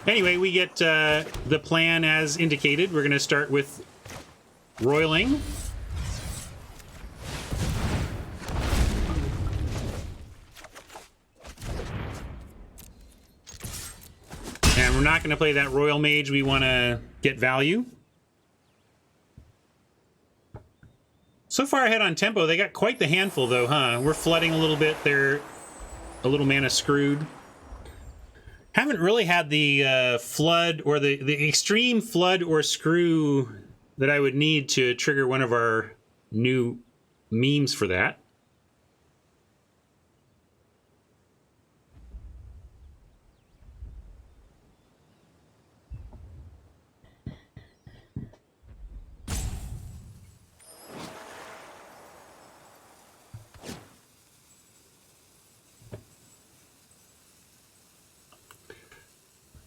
Speaker 1: Anyway, we get the plan as indicated. We're going to start with roiling. And we're not going to play that Royal Mage. We want to get value. So far ahead on tempo. They got quite the handful, though, huh? We're flooding a little bit. They're a little mana screwed. Haven't really had the flood or the extreme flood or screw that I would need to trigger one of our new memes for that.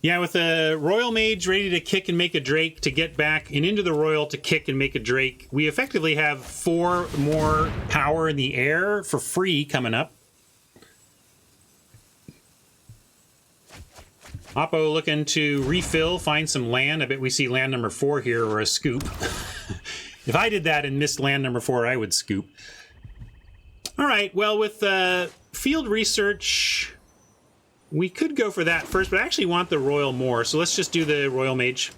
Speaker 1: Yeah, with a Royal Mage ready to kick and make a Drake to get back and into the Royal to kick and make a Drake, we effectively have 4 more power in the air for free coming up. Oppo looking to refill, find some land. I bet we see land number 4 here, or a scoop. If I did that and missed land number 4, I would scoop. All right, well, with field research, we could go for that first, but I actually want the Royal more, so let's just do the Royal Mage.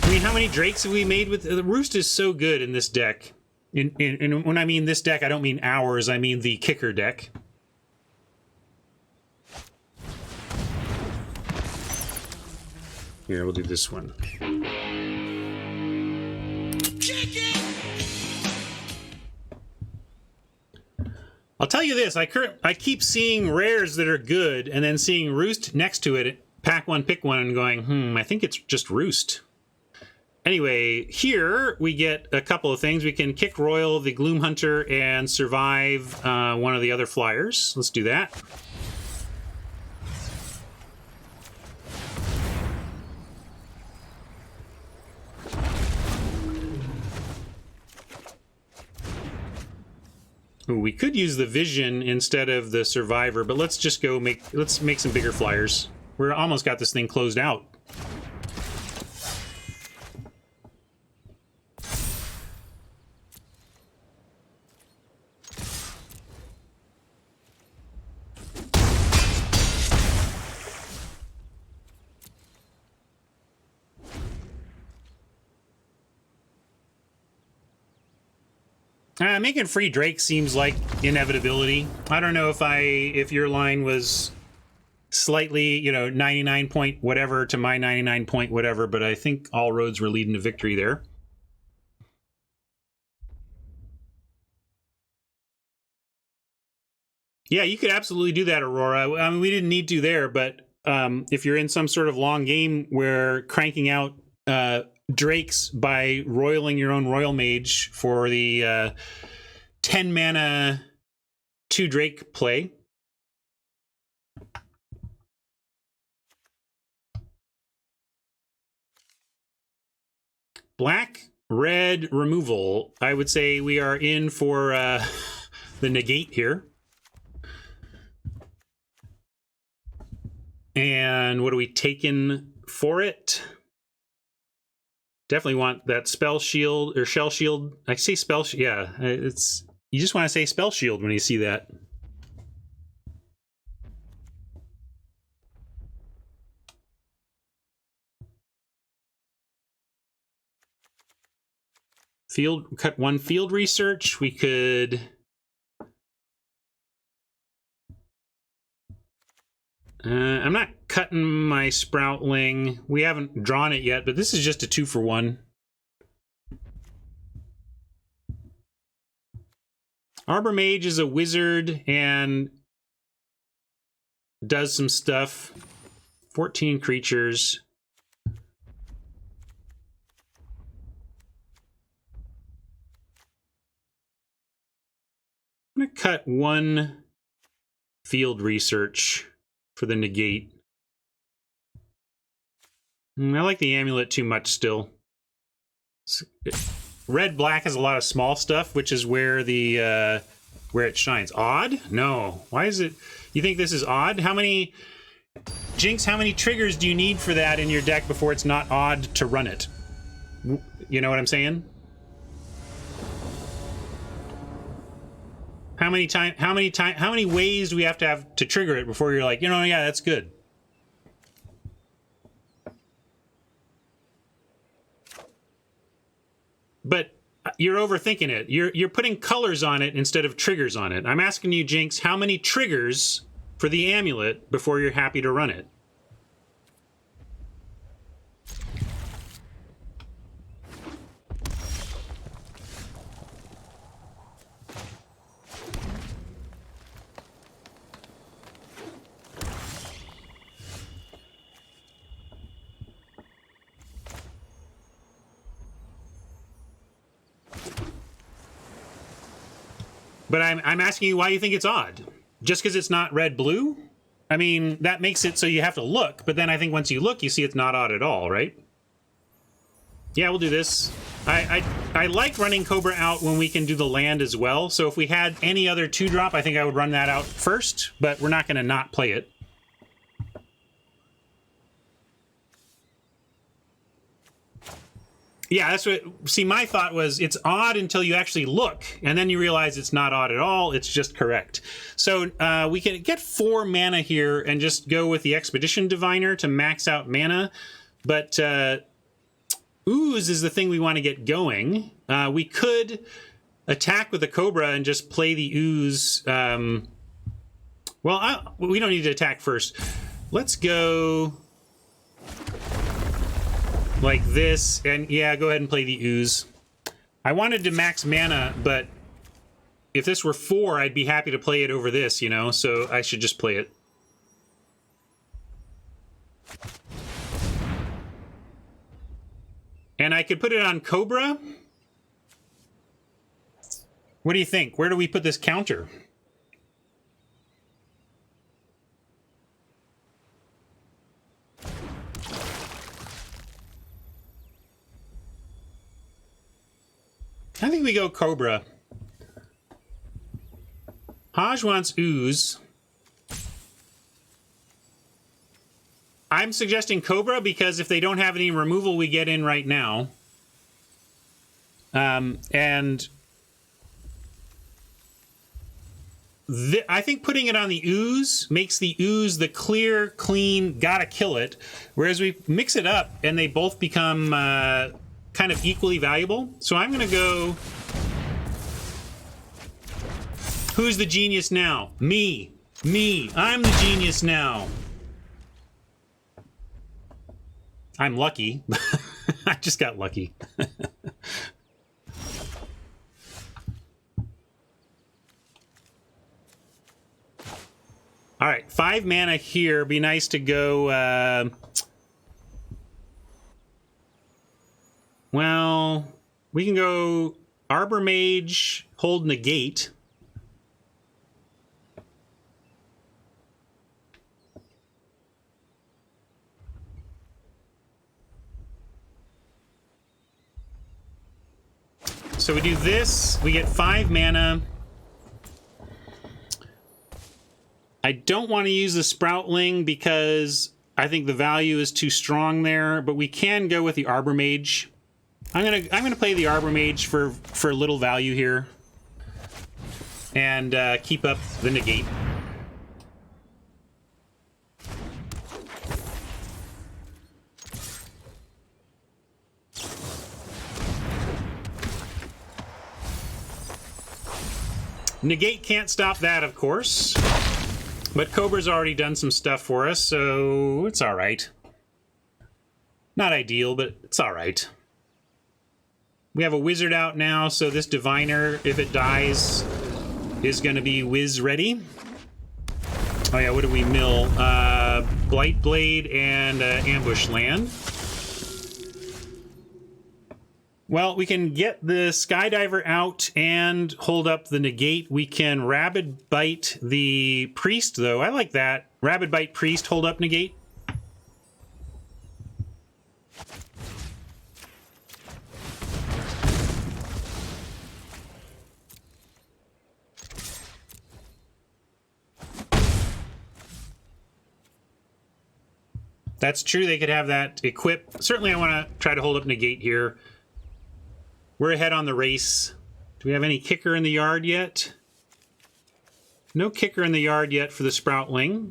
Speaker 1: I mean, how many Drakes have we made with... The Roost is so good in this deck. And when I mean this deck, I don't mean ours, I mean the kicker deck. Here, we'll do this one. I'll tell you this, I keep seeing rares that are good, and then seeing Roost next to it, pack 1, pick 1, and going, I think it's just Roost. Anyway, here we get a couple of things. We can kick Royal, the Gloom Hunter, and survive one of the other flyers. Let's do that. Ooh, we could use the Vision instead of the Survivor, but let's just go let's make some bigger flyers. We're almost got this thing closed out. Making free Drake seems like inevitability. I don't know if your line was slightly, 99 point whatever to my 99 point whatever, but I think all roads were leading to victory there. Yeah, you could absolutely do that, Aurora. I mean, we didn't need to there, but if you're in some sort of long game where cranking out Drakes by roiling your own Royal Mage for the 10 mana 2 Drake play. Black, red removal. I would say we are in for the negate here. And what are we taking for it? Definitely want that spell shield or shell shield. I say spell shield. Yeah, it's, you just want to say spell shield when you see that. Cut one field research. We could I'm not cutting my Sproutling. We haven't drawn it yet, but this is just a 2-for-1. Arbor Mage is a wizard and does some stuff. 14 creatures. I'm going to cut one field research for the negate. I like the amulet too much still. Red-black has a lot of small stuff, which is where the where it shines. Odd? No. Why is it? You think this is odd? How many... Jinx, how many triggers do you need for that in your deck before it's not odd to run it? You know what I'm saying? How many ways do we have to trigger it before you're like, you know, yeah, that's good. But you're overthinking it. You're putting colors on it instead of triggers on it. I'm asking you, Jinx, how many triggers for the amulet before you're happy to run it? But I'm asking you why you think it's odd. Just because it's not red-blue? I mean, that makes it so you have to look, but then I think once you look, you see it's not odd at all, right? Yeah, we'll do this. I like running Cobra out when we can do the land as well, so if we had any other 2-drop, I think I would run that out first, but we're not going to not play it. Yeah, that's what... See, my thought was it's odd until you actually look, and then you realize it's not odd at all. It's just correct. So we can get 4 mana here and just go with the Expedition Diviner to max out mana. But Ooze is the thing we want to get going. We could attack with the Cobra and just play the Ooze. Well, we don't need to attack first. Let's go... like this, and yeah, go ahead and play the Ooze. I wanted to max mana, but if this were 4, I'd be happy to play it over this, you know, so I should just play it. And I could put it on Cobra. What do you think? Where do we put this counter? I think we go Cobra. Haj wants Ooze. I'm suggesting Cobra because if they don't have any removal, we get in right now. And I think putting it on the Ooze makes the Ooze the clear, clean, gotta kill it. Whereas we mix it up and they both become... kind of equally valuable. So I'm going to go... Who's the genius now? Me. Me. I'm the genius now. I'm lucky. I just got lucky. All right, 5 mana here. Be nice to go... Well, we can go Arbor Mage, hold negate. So we do this, we get 5 mana. I don't want to use the Sproutling because I think the value is too strong there, but we can go with the Arbor Mage. I'm gonna play the Arbor Mage for a little value here, and keep up the negate. Negate can't stop that, of course. But Cobra's already done some stuff for us, so it's alright. Not ideal, but it's alright. We have a wizard out now, so this diviner, if it dies, is going to be whiz ready. Oh yeah, what do we mill? Blight Blade and Ambush Land. Well, we can get the Skydiver out and hold up the negate. We can Rabid Bite the Priest, though. I like that. Rabid Bite Priest, hold up negate. That's true, they could have that equipped. Certainly I want to try to hold up negate here. We're ahead on the race. Do we have any kicker in the yard yet? No kicker in the yard yet for the Sproutling.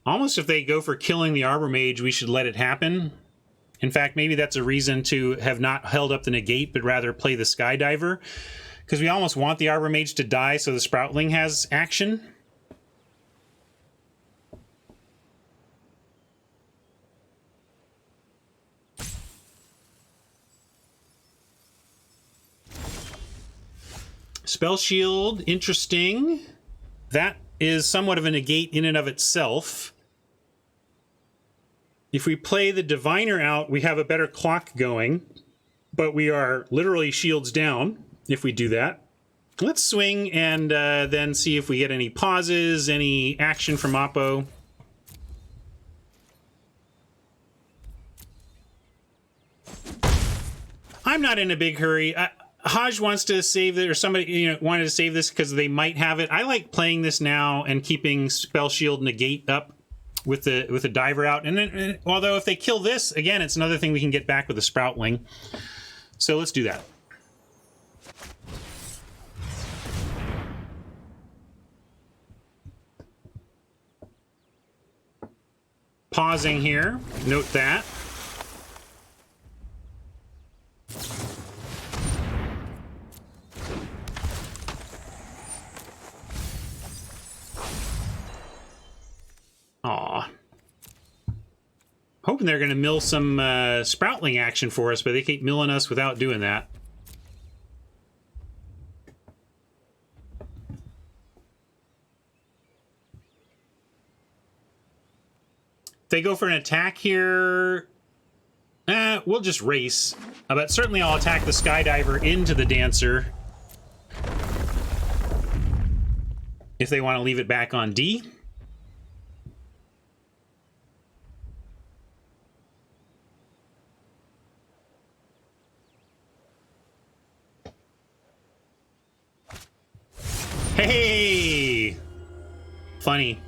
Speaker 1: Almost if they go for killing the Arbor Mage, we should let it happen. In fact, maybe that's a reason to have not held up the negate, but rather play the Skydiver. Because we almost want the Arbor Mage to die so the Sproutling has action. Spell Shield, interesting. That is somewhat of a negate in and of itself. If we play the Diviner out, we have a better clock going, but we are literally shields down if we do that. Let's swing and then see if we get any pauses, any action from Oppo. I'm not in a big hurry. Haj wants to save it, or somebody wanted to save this because they might have it. I like playing this now and keeping Spell Shield negate up with the diver out. And then, although if they kill this again, it's another thing we can get back with the Sproutling. So let's do that. Pausing here. Note that. Aw. Hoping they're going to mill some Sproutling action for us, but they keep milling us without doing that. If they go for an attack here, we'll just race. But certainly I'll attack the Skydiver into the Dancer if they want to leave it back on D. Hey! Funny.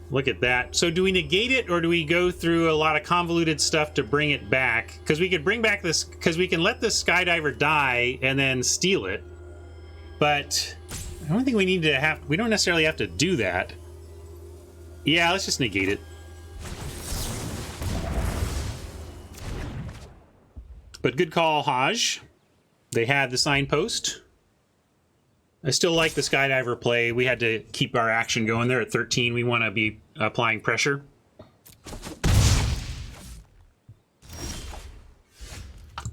Speaker 1: Look at that. So do we negate it, or do we go through a lot of convoluted stuff to bring it back? Because we could bring back this, because we can let the Skydiver die and then steal it. But I don't think we need to have, we don't necessarily have to do that. Yeah, let's just negate it. But good call, Haj. They had the signpost. I still like the Skydiver play. We had to keep our action going. They're at 13. We want to be applying pressure.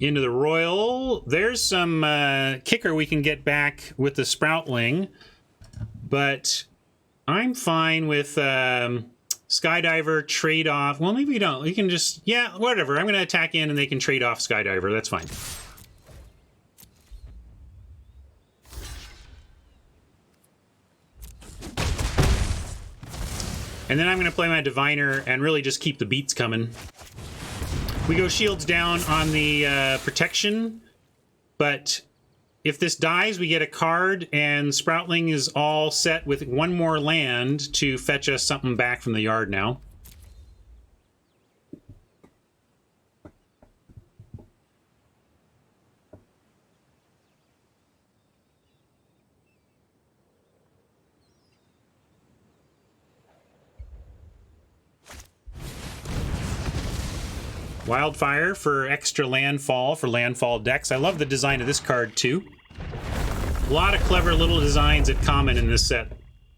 Speaker 1: Into the Royal. There's some kicker we can get back with the Sproutling. But I'm fine with Skydiver trade-off. Well, maybe we don't. We can just... Yeah, whatever. I'm going to attack in and they can trade off Skydiver. That's fine. And then I'm going to play my Diviner and really just keep the beats coming. We go shields down on the protection, but if this dies, we get a card, and Sproutling is all set with one more land to fetch us something back from the yard now. Wildfire for extra landfall for landfall decks. I love the design of this card too. A lot of clever little designs at common in this set.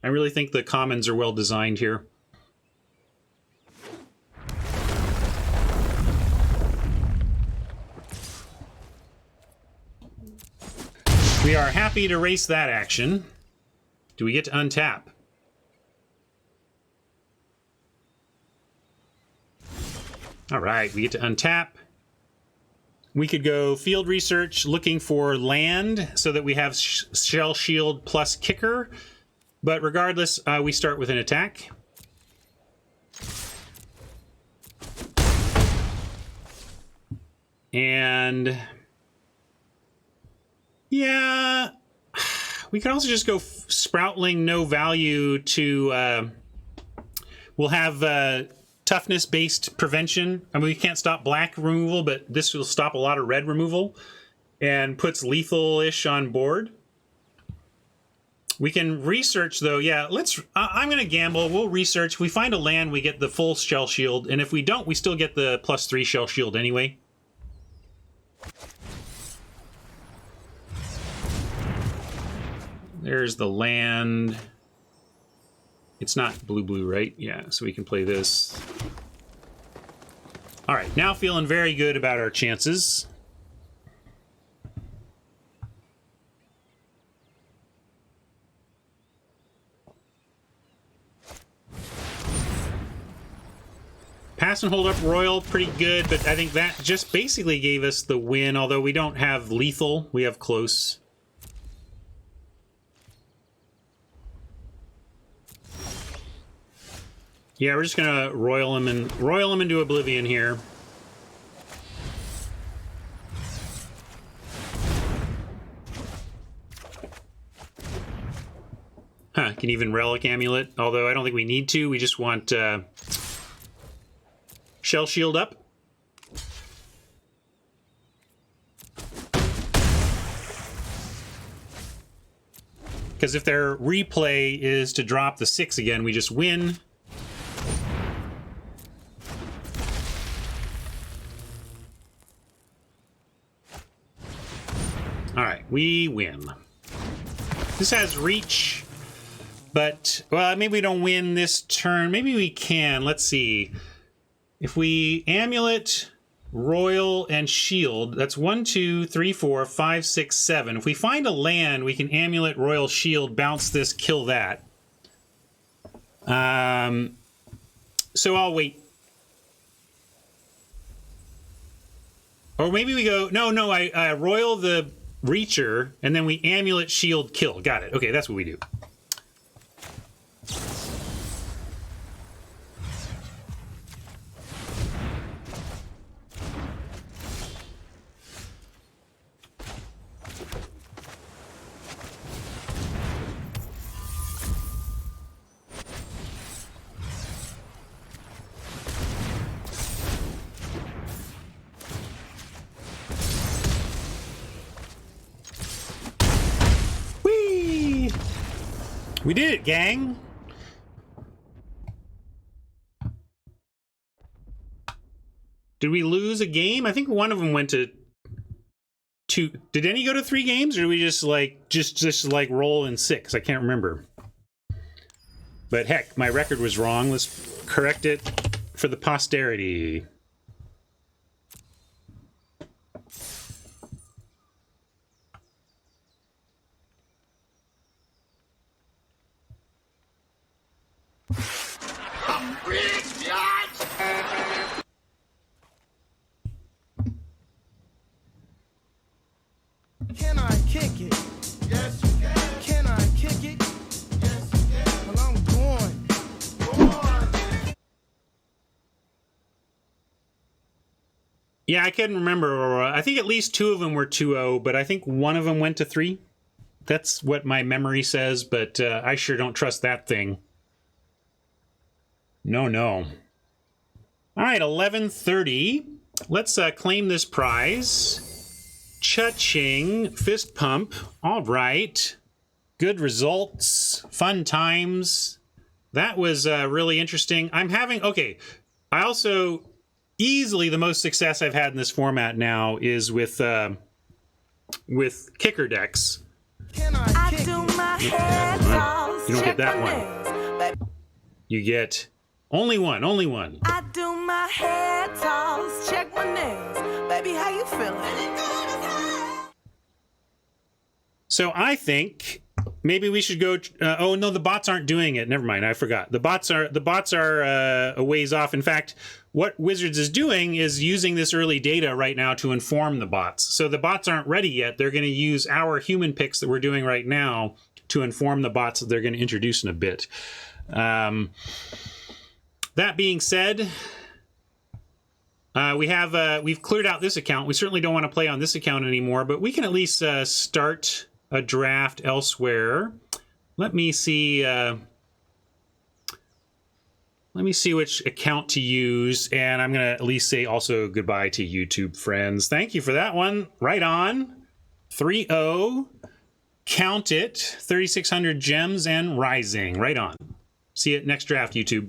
Speaker 1: I really think the commons are well designed here. We are happy to race that action. Do we get to untap? All right, we get to untap. We could go field research looking for land so that we have shell shield plus kicker. But regardless, we start with an attack. And yeah, we could also just go Sproutling no value to, we'll have toughness-based prevention. I mean, we can't stop black removal, but this will stop a lot of red removal and puts lethal-ish on board. We can research, though. Yeah, let's... I'm going to gamble. We'll research. If we find a land, we get the full shell shield, and if we don't, we still get the +3 shell shield anyway. There's the land... It's not blue, right? Yeah, so we can play this. All right, now feeling very good about our chances. Pass and hold up Royal, pretty good, but I think that just basically gave us the win, although we don't have lethal, we have close. Yeah, we're just gonna royal him into oblivion here. Huh, can even relic amulet, although I don't think we need to. We just want shell shield up. Because if their replay is to drop the 6 again, we just win. Alright, we win. This has reach, but, well, maybe we don't win this turn. Maybe we can. Let's see. If we amulet, royal, and shield, that's 1, 2, 3, 4, 5, 6, 7. If we find a land, we can amulet, royal, shield, bounce this, kill that. So I'll wait. Or maybe we go, no, I royal the Reacher, and then we amulet, shield, kill. Got it. Okay, that's what we do. We did it, gang! Did we lose a game? I think one of them went to 2. Did any go to 3 games, or did we just like roll in 6? I can't remember. But heck, my record was wrong. Let's correct it for the posterity.
Speaker 2: Can I kick it? Yes, you can. Can I kick it? Yes, you can. Well, I'm going.
Speaker 1: Yeah, I couldn't remember. I think at least 2 of them were 2-0, but I think one of them went to 3. That's what my memory says, but I sure don't trust that thing. No. All right, 11:30. Let's claim this prize. Cha-ching, fist pump. All right. Good results, fun times. That was really interesting. Okay, I also, easily the most success I've had in this format now is with kicker decks.
Speaker 2: Can I kick it?
Speaker 1: You don't get that one. You get only one.
Speaker 5: I do my hair toss, check my nails. Baby, how you feeling?
Speaker 1: So I think maybe we should go. Oh no, the bots aren't doing it. Never mind, I forgot. The bots are a ways off. In fact, what Wizards is doing is using this early data right now to inform the bots. So the bots aren't ready yet. They're going to use our human picks that we're doing right now to inform the bots that they're going to introduce in a bit. That being said, we've cleared out this account. We certainly don't want to play on this account anymore, but we can at least start a draft elsewhere. Let me see which account to use, and I'm gonna at least say also goodbye to YouTube friends. Thank you for that one. Right on. 3-0. Count it. 3,600 gems and rising. Right on. See you at next draft, YouTube.